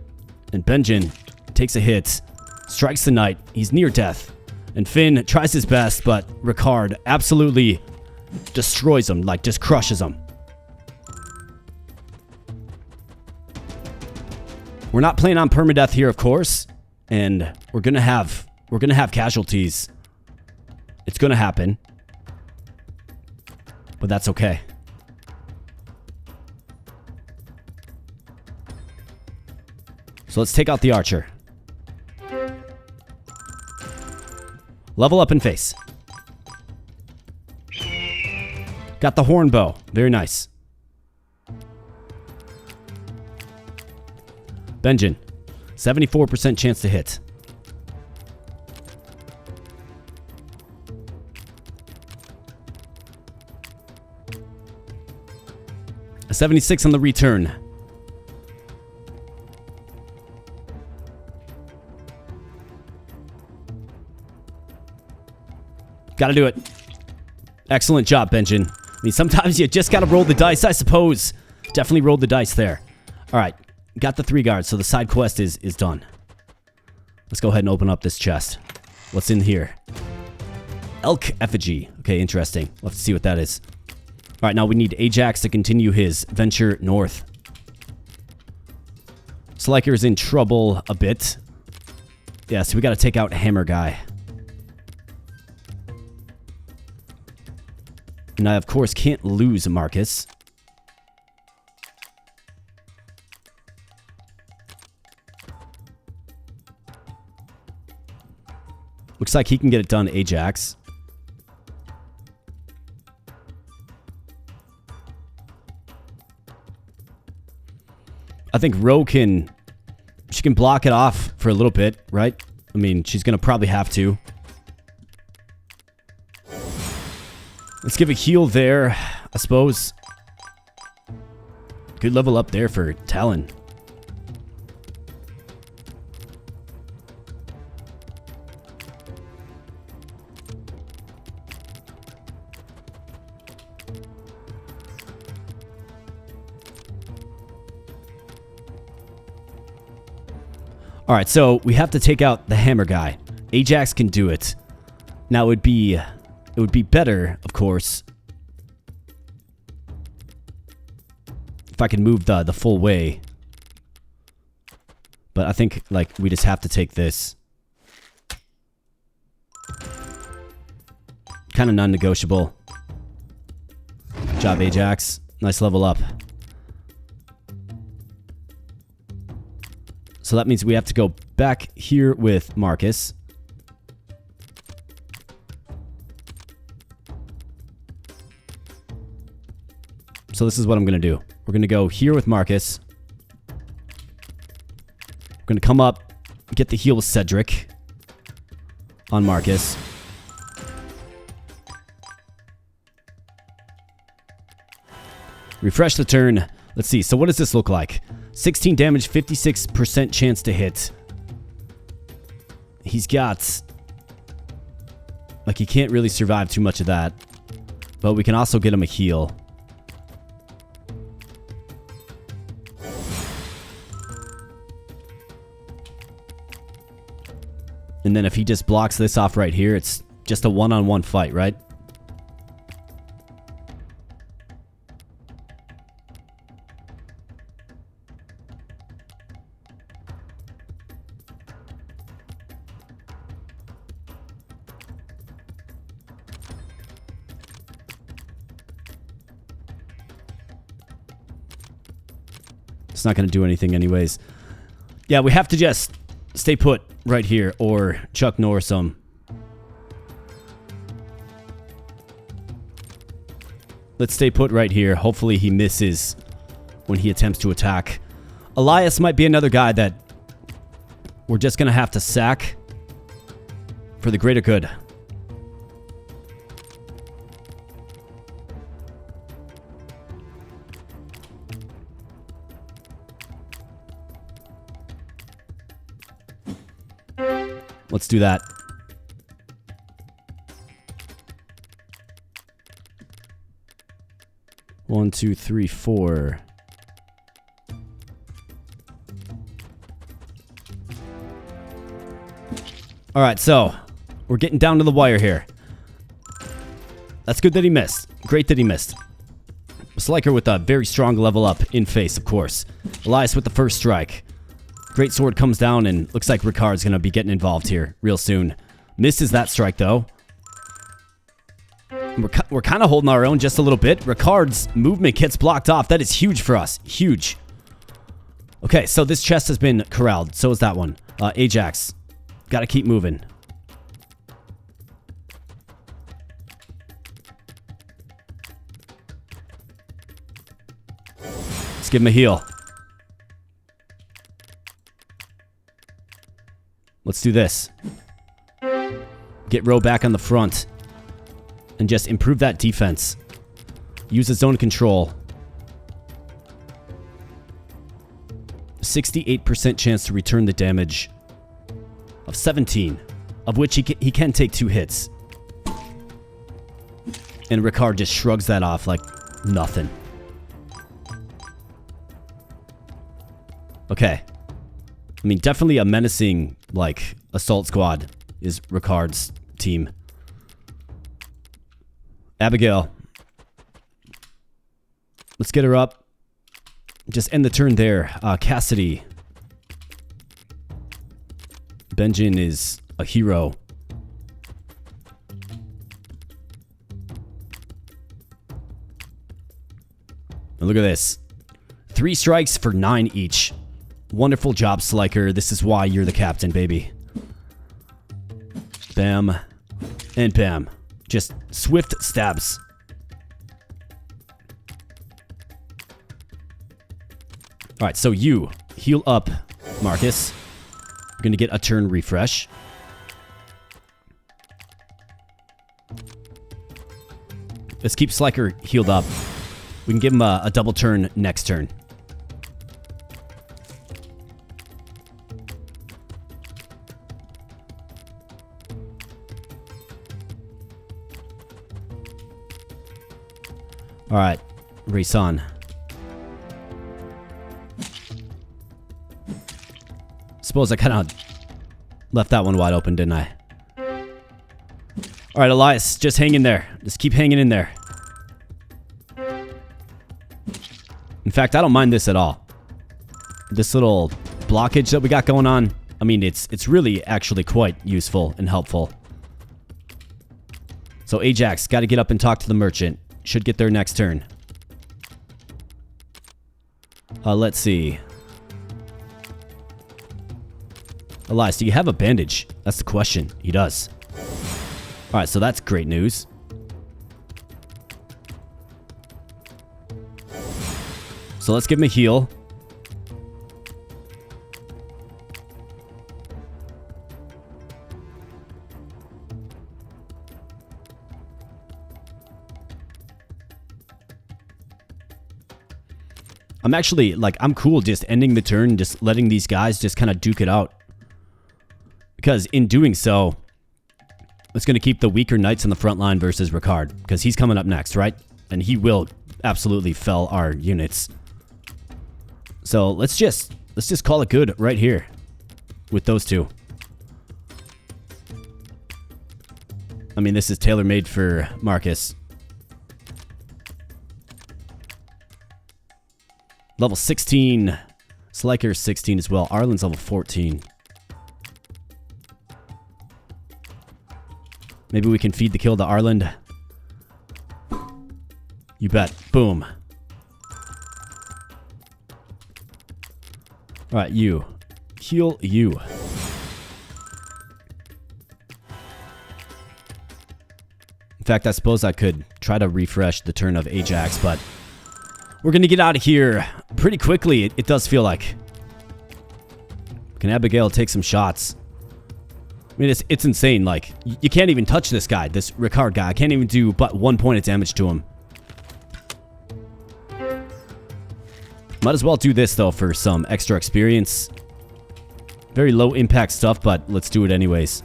And Benjin takes a hit. Strikes the knight. He's near death. And Finn tries his best, but Ricard absolutely destroys him, like just crushes him. We're not playing on permadeath here, of course, and we're gonna have casualties. It's gonna happen, but that's okay. So let's take out the archer. Level up and face. Got the horn bow. Very nice. Benjin. 74% chance to hit. A 76 on the return. Gotta do it. Excellent job, Benjin. I mean, sometimes you just gotta roll the dice, I suppose. Definitely rolled the dice there. Alright. Got the 3 guards, so the side quest is done. Let's go ahead and open up this chest. What's in here? Elk effigy. Okay, interesting. We'll have to see what that is. Alright, now we need Ajax to continue his venture north. Sliker's in trouble a bit. Yeah, so we gotta take out Hammer Guy. And I, of course, can't lose Marcus. Looks like he can get it done, Ajax. I think Ro she can block it off for a little bit, right? I mean, she's going to probably have to. Let's give a heal there, I suppose. Good level up there for Talon. Alright, so we have to take out the Hammer Guy. Ajax can do it. Now it would be better, of course, if I could move the full way. But I think, like, we just have to take this. Kind of non-negotiable. Good job, Ajax. Nice level up. So that means we have to go back here with Marcus. So this is what I'm going to do. We're going to go here with Marcus. We're going to come up, get the heal with Cedric on Marcus. Refresh the turn. Let's see. So what does this look like? 16 damage, 56% chance to hit. He's got... like, he can't really survive too much of that. But we can also get him a heal. And then if he just blocks this off right here, it's just a one-on-one fight, right? It's not going to do anything anyways. Yeah, we have to just stay put right here or Chuck Norris him. Let's stay put right here. Hopefully he misses when he attempts to attack. Elias might be another guy that we're just going to have to sack for the greater good. Let's do that. One, two, three, four. All right, so we're getting down to the wire here. That's good that he missed. Great that he missed. Sliker with a very strong level up in face, of course. Elias with the first strike. Great sword comes down, and looks like Ricard's going to be getting involved here real soon. Misses that strike, though. We're kind of holding our own just a little bit. Ricard's movement gets blocked off. That is huge for us. Huge. Okay, so this chest has been corralled. So is that one. Ajax. Got to keep moving. Let's give him a heal. Let's do this. Get Ro back on the front. And just improve that defense. Use his zone control. 68% chance to return the damage of 17. Of which he can take 2 hits. And Ricard just shrugs that off like nothing. Okay. I mean, definitely a menacing, like, assault squad is Ricard's team. Abigail. Let's get her up. Just end the turn there. Cassidy. Benjin is a hero. And look at this. 3 strikes for 9 each. Wonderful job, Sliker. This is why you're the captain, baby. Bam. And bam. Just swift stabs. Alright, so you heal up, Marcus. You're going to get a turn refresh. Let's keep Sliker healed up. We can give him a double turn next turn. Alright, race on. Suppose I kind of left that one wide open, didn't I? Alright, Elias, just hang in there. Just keep hanging in there. In fact, I don't mind this at all. This little blockage that we got going on, I mean, it's really actually quite useful and helpful. So Ajax, got to get up and talk to the merchant. Should get there next turn. Let's see. Elias, do you have a bandage? That's the question. He does. Alright, so that's great news. So let's give him a heal. I'm actually, like, I'm cool just ending the turn, just letting these guys just kind of duke it out. Because in doing so, it's going to keep the weaker knights on the front line versus Ricard. Because he's coming up next, right? And he will absolutely fell our units. So let's just call it good right here with those two. I mean, this is tailor-made for Marcus. Level 16. Sliker's 16 as well. Arlen's level 14. Maybe we can feed the kill to Arlen. You bet. Boom. Alright, you. Heal you. In fact, I suppose I could try to refresh the turn of Ajax, but we're going to get out of here pretty quickly, it does feel like. Can Abigail take some shots? I mean, it's insane. Like, you can't even touch this guy, this Ricard guy. I can't even do but 1 point of damage to him. Might as well do this, though, for some extra experience. Very low impact stuff, but let's do it anyways.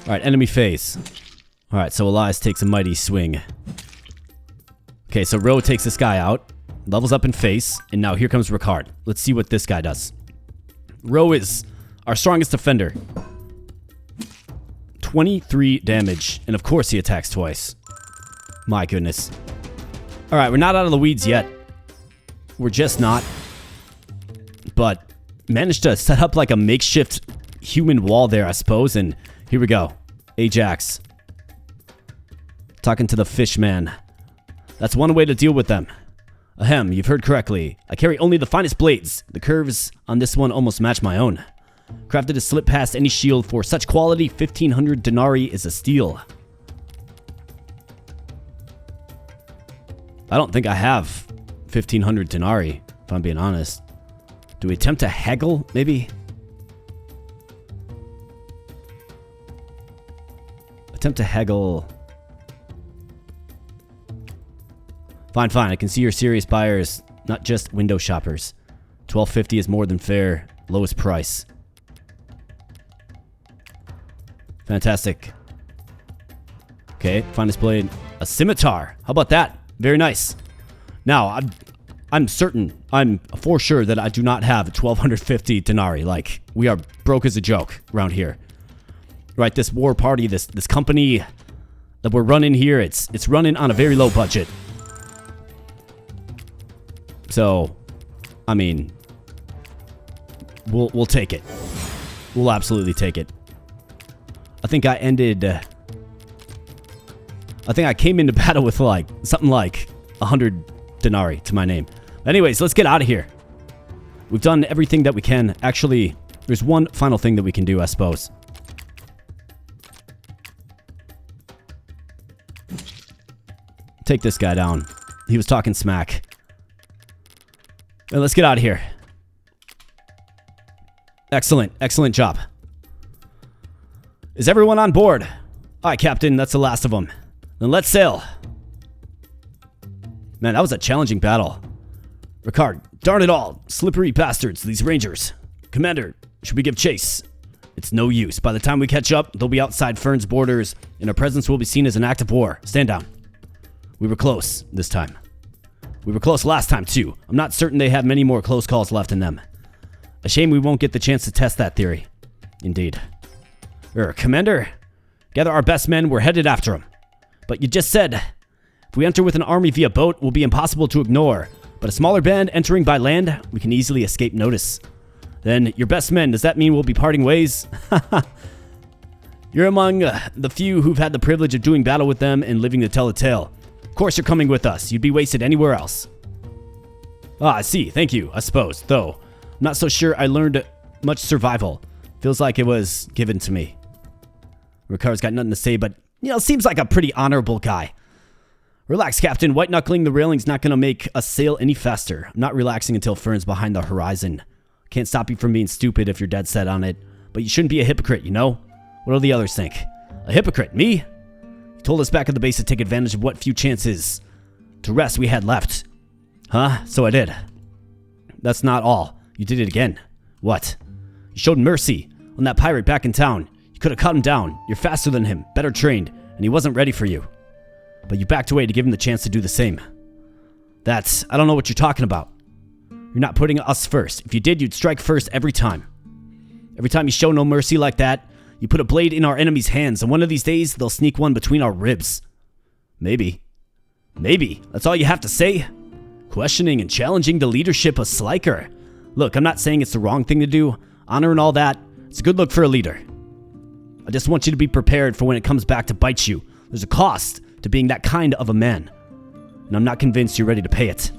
Alright, enemy phase. Alright, so Elias takes a mighty swing. Okay, so Ro takes this guy out. Levels up in face. And now here comes Ricard. Let's see what this guy does. Ro is our strongest defender. 23 damage. And of course he attacks twice. My goodness. Alright, we're not out of the weeds yet. We're just not. But managed to set up like a makeshift human wall there, I suppose. And here we go. Ajax. Talking to the fishman. That's one way to deal with them. Ahem, you've heard correctly. I carry only the finest blades. The curves on this one almost match my own. Crafted to slip past any shield for such quality, 1,500 denarii is a steal. I don't think I have 1,500 denarii, if I'm being honest. Do we attempt to haggle, maybe? Attempt to haggle. Fine, fine. I can see you're serious buyers, not just window shoppers. 1250 is more than fair. Lowest price. Fantastic. Okay, finest blade. A scimitar. How about that? Very nice. Now, I'm certain, I'm for sure that I do not have 1,250 denarii. Like, we are broke as a joke around here. Right, this war party, this company that we're running here, it's running on a very low budget. So, I mean, we'll take it. We'll absolutely take it. I think I ended. I think I came into battle with like something like 100 denarii to my name. Anyways, let's get out of here. We've done everything that we can. Actually, there's one final thing that we can do, I suppose. Take this guy down. He was talking smack. And let's get out of here. Excellent. Excellent job. Is everyone on board? All right, Captain. That's the last of them. Then let's sail. Man, that was a challenging battle. Ricard, darn it all. Slippery bastards, these rangers. Commander, should we give chase? It's no use. By the time we catch up, they'll be outside Fern's borders, and our presence will be seen as an act of war. Stand down. We were close this time. We were close last time, too. I'm not certain they have many more close calls left in them. A shame we won't get the chance to test that theory. Indeed. Commander, gather our best men. We're headed after him. But you just said, if we enter with an army via boat, it will be impossible to ignore. But a smaller band entering by land, we can easily escape notice. Then, your best men, does that mean we'll be parting ways? You're among the few who've had the privilege of doing battle with them and living to tell the tale. Of course you're coming with us. You'd be wasted anywhere else. Ah, I see. Thank you, I suppose. Though, not so sure I learned much survival. Feels like it was given to me. Ricardo's got nothing to say, but, seems like a pretty honorable guy. Relax, Captain. White-knuckling the railing's not going to make us sail any faster. I'm not relaxing until Fern's behind the horizon. Can't stop you from being stupid if you're dead set on it. But you shouldn't be a hypocrite, What do the others think? A hypocrite? Me? You told us back at the base to take advantage of what few chances to rest we had left. Huh? So I did. That's not all. You did it again. What? You showed mercy on that pirate back in town. You could have cut him down. You're faster than him, better trained, and he wasn't ready for you. But you backed away to give him the chance to do the same. I don't know what you're talking about. You're not putting us first. If you did, you'd strike first every time. Every time you show no mercy like that, you put a blade in our enemy's hands, and one of these days, they'll sneak one between our ribs. Maybe. That's all you have to say? Questioning and challenging the leadership of Sliker. Look, I'm not saying it's the wrong thing to do. Honor and all that. It's a good look for a leader. I just want you to be prepared for when it comes back to bite you. There's a cost to being that kind of a man. And I'm not convinced you're ready to pay it.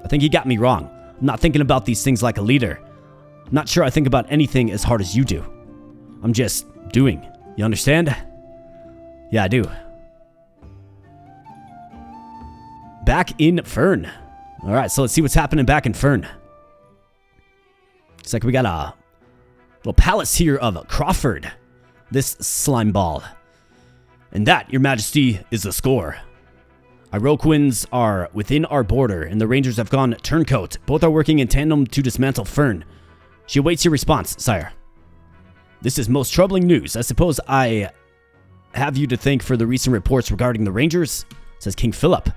I think you got me wrong. I'm not thinking about these things like a leader. I'm not sure I think about anything as hard as you do. I'm just doing. You understand? Yeah, I do. Back in Fern. Alright, so let's see what's happening back in Fern. Looks like we got a little palace here of Crawford. This slime ball. And that, Your Majesty, is the score. Iroquois are within our border, and the Rangers have gone turncoat. Both are working in tandem to dismantle Fern. She awaits your response, sire. This is most troubling news. I suppose I have you to thank for the recent reports regarding the Rangers, says King Philip.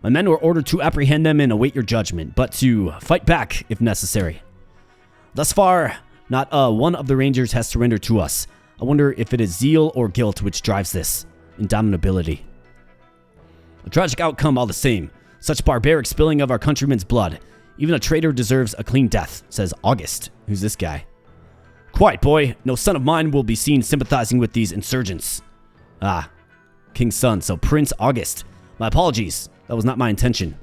My men were ordered to apprehend them and await your judgment, but to fight back if necessary. Thus far, not one of the Rangers has surrendered to us. I wonder if it is zeal or guilt which drives this. Indomitability. A tragic outcome all the same. Such barbaric spilling of our countrymen's blood. Even a traitor deserves a clean death, says August. Who's this guy? Quiet, boy. No son of mine will be seen sympathizing with these insurgents. Ah, King's son, so Prince August. My apologies. That was not my intention.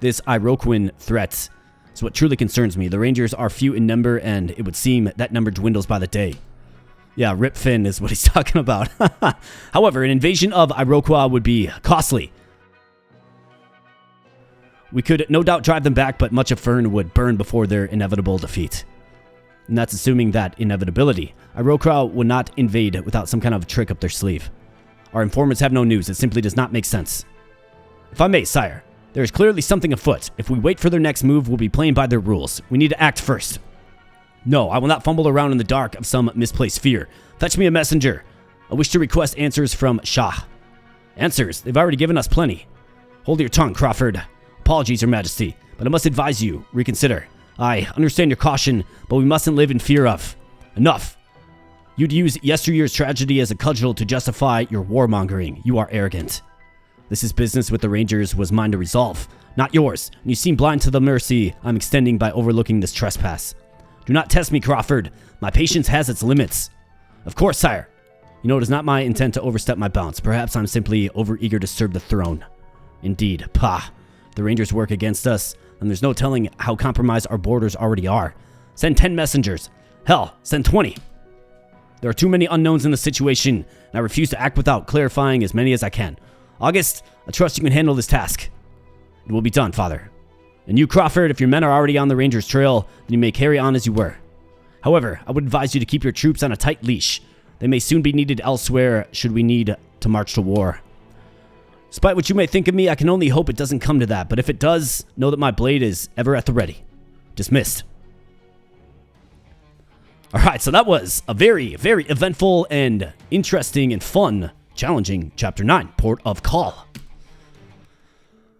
This Iroquois threat is what truly concerns me. The Rangers are few in number, and it would seem that number dwindles by the day. Yeah, Rip Finn is what he's talking about. However, an invasion of Iroquois would be costly. We could no doubt drive them back, but much of Fern would burn before their inevitable defeat. And that's assuming that inevitability. Iroquois would not invade without some kind of trick up their sleeve. Our informants have no news. It simply does not make sense. If I may, sire, there is clearly something afoot. If we wait for their next move, we'll be playing by their rules. We need to act first. No, I will not fumble around in the dark of some misplaced fear. Fetch me a messenger. I wish to request answers from Shah. Answers? They've already given us plenty. Hold your tongue, Crawford. Apologies, Your Majesty, but I must advise you, reconsider. I understand your caution, but we mustn't live in fear of. Enough. You'd use yesteryear's tragedy as a cudgel to justify your warmongering. You are arrogant. This is business with the Rangers was mine to resolve, not yours, and you seem blind to the mercy I'm extending by overlooking this trespass. Do not test me, Crawford. My patience has its limits. Of course, sire. You know, it is not my intent to overstep my bounds. Perhaps I'm simply overeager to serve the throne. Indeed, pah. The Rangers work against us, and there's no telling how compromised our borders already are. Send 10 messengers. Hell, send 20. There are too many unknowns in the situation, and I refuse to act without clarifying as many as I can. August, I trust you can handle this task. It will be done, Father. And you, Crawford, if your men are already on the Rangers' trail, then you may carry on as you were. However, I would advise you to keep your troops on a tight leash. They may soon be needed elsewhere should we need to march to war. Despite what you may think of me, I can only hope it doesn't come to that, but if it does, know that my blade is ever at the ready. Dismissed. Alright, so that was a very, very eventful and interesting and fun, challenging Chapter 9, Port of Call.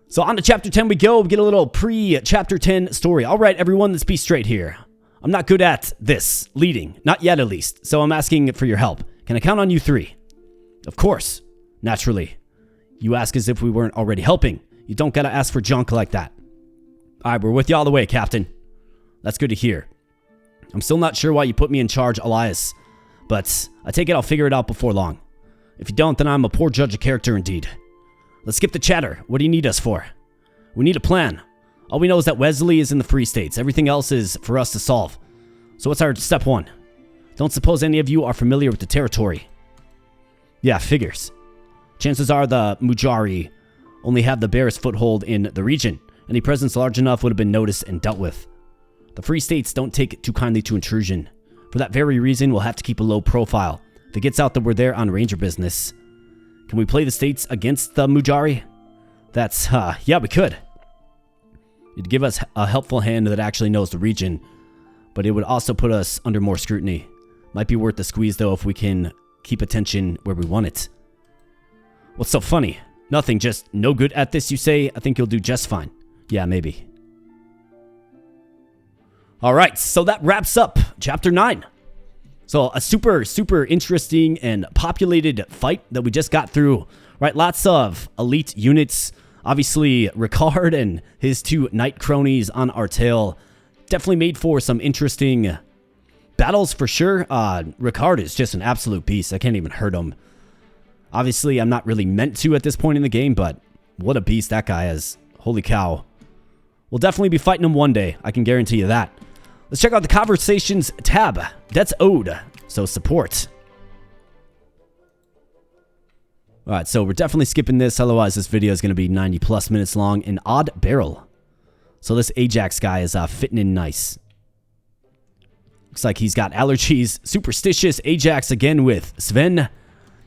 So on to Chapter 10 we go. We get a little pre-Chapter 10 story. Alright, everyone, let's be straight here. I'm not good at this, leading. Not yet, at least. So I'm asking for your help. Can I count on you three? Of course. Naturally. You ask as if we weren't already helping. You don't gotta ask for junk like that. Alright, we're with you all the way, Captain. That's good to hear. I'm still not sure why you put me in charge, Elias. But I take it I'll figure it out before long. If you don't, then I'm a poor judge of character indeed. Let's skip the chatter. What do you need us for? We need a plan. All we know is that Wesley is in the Free States. Everything else is for us to solve. So what's our step 1? Don't suppose any of you are familiar with the territory. Yeah, figures. Chances are the Mujari only have the barest foothold in the region. Any presence large enough would have been noticed and dealt with. The Free States don't take too kindly to intrusion. For that very reason, we'll have to keep a low profile. If it gets out that we're there on ranger business. Can we play the states against the Mujari? That's, yeah, we could. It'd give us a helpful hand that actually knows the region, but it would also put us under more scrutiny. Might be worth the squeeze, though, if we can keep attention where we want it. What's so funny? Nothing, just no good at this, you say? I think you'll do just fine. Yeah, maybe. Alright, so that wraps up Chapter 9. So, a super, super interesting and populated fight that we just got through. Right, lots of elite units. Obviously, Ricard and his 2 knight cronies on our tail. Definitely made for some interesting battles for sure. Ricard is just an absolute beast. I can't even hurt him. Obviously, I'm not really meant to at this point in the game, but what a beast that guy is. Holy cow. We'll definitely be fighting him one day. I can guarantee you that. Let's check out the Conversations tab. That's Ode, so support. Alright, so we're definitely skipping this, otherwise this video is going to be 90+ minutes long. An odd barrel. So this Ajax guy is fitting in nice. Looks like he's got allergies. Superstitious Ajax again with Sven.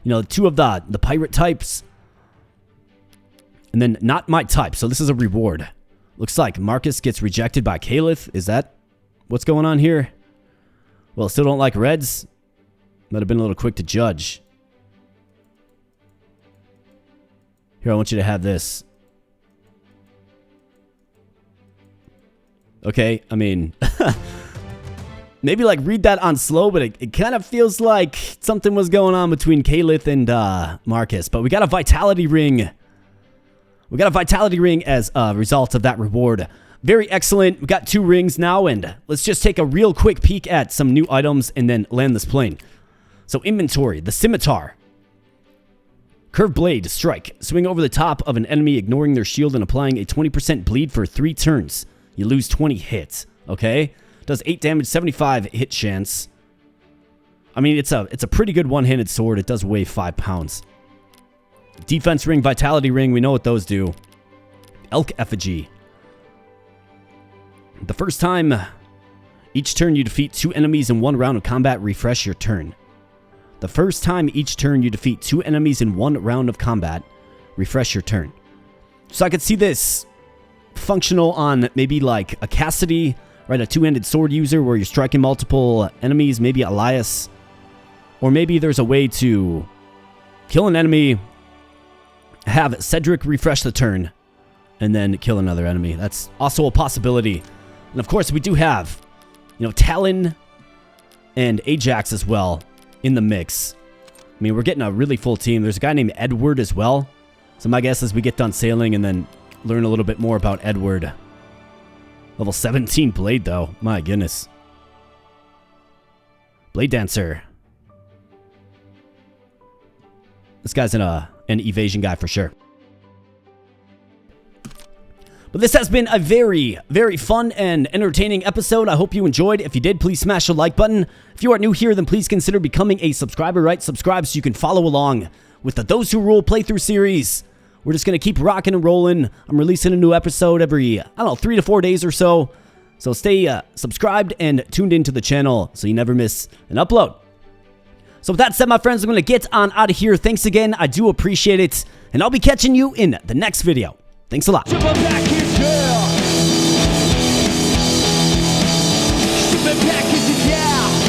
You know, 2 of the pirate types. And then not my type, so this is a reward. Looks like Marcus gets rejected by Caliph. Is that what's going on here? Well, still don't like reds. Might have been a little quick to judge. Here, I want you to have this. Okay, I mean, maybe like read that on slow, but it kind of feels like something was going on between Caliph and Marcus. But we got a vitality ring. We got a vitality ring as a result of that reward. Very excellent. We got 2 rings now, and let's just take a real quick peek at some new items and then land this plane. So inventory, the scimitar. Curved blade, strike. Swing over the top of an enemy, ignoring their shield and applying a 20% bleed for 3 turns. You lose 20 hits, okay? Does 8 damage, 75 hit chance. I mean, it's a pretty good one-handed sword. It does weigh 5 pounds. Defense ring, vitality ring, we know what those do. Elk effigy. The first time each turn you defeat 2 enemies in 1 round of combat, refresh your turn. The first time each turn you defeat 2 enemies in 1 round of combat, refresh your turn. So I could see this functional on maybe like a Cassidy, right? A 2-handed sword user where you're striking multiple enemies, maybe Elias. Or maybe there's a way to kill an enemy, have Cedric refresh the turn, and then kill another enemy. That's also a possibility. And of course, we do have, you know, Talon and Ajax as well in the mix. I mean, we're getting a really full team. There's a guy named Edward as well. So my guess is we get done sailing and then learn a little bit more about Edward. Level 17 blade, though. My goodness. Blade Dancer. This guy's an evasion guy for sure. But this has been a very, very fun and entertaining episode. I hope you enjoyed. If you did, please smash the like button. If you are new here, then please consider becoming a subscriber, right? Subscribe so you can follow along with the Those Who Rule playthrough series. We're just going to keep rocking and rolling. I'm releasing a new episode every, I don't know, 3 to 4 days or so. So stay subscribed and tuned into the channel so you never miss an upload. So with that said, my friends, I'm going to get on out of here. Thanks again. I do appreciate it. And I'll be catching you in the next video. Thanks a lot. Jump back in, girl. Jump back in, yeah.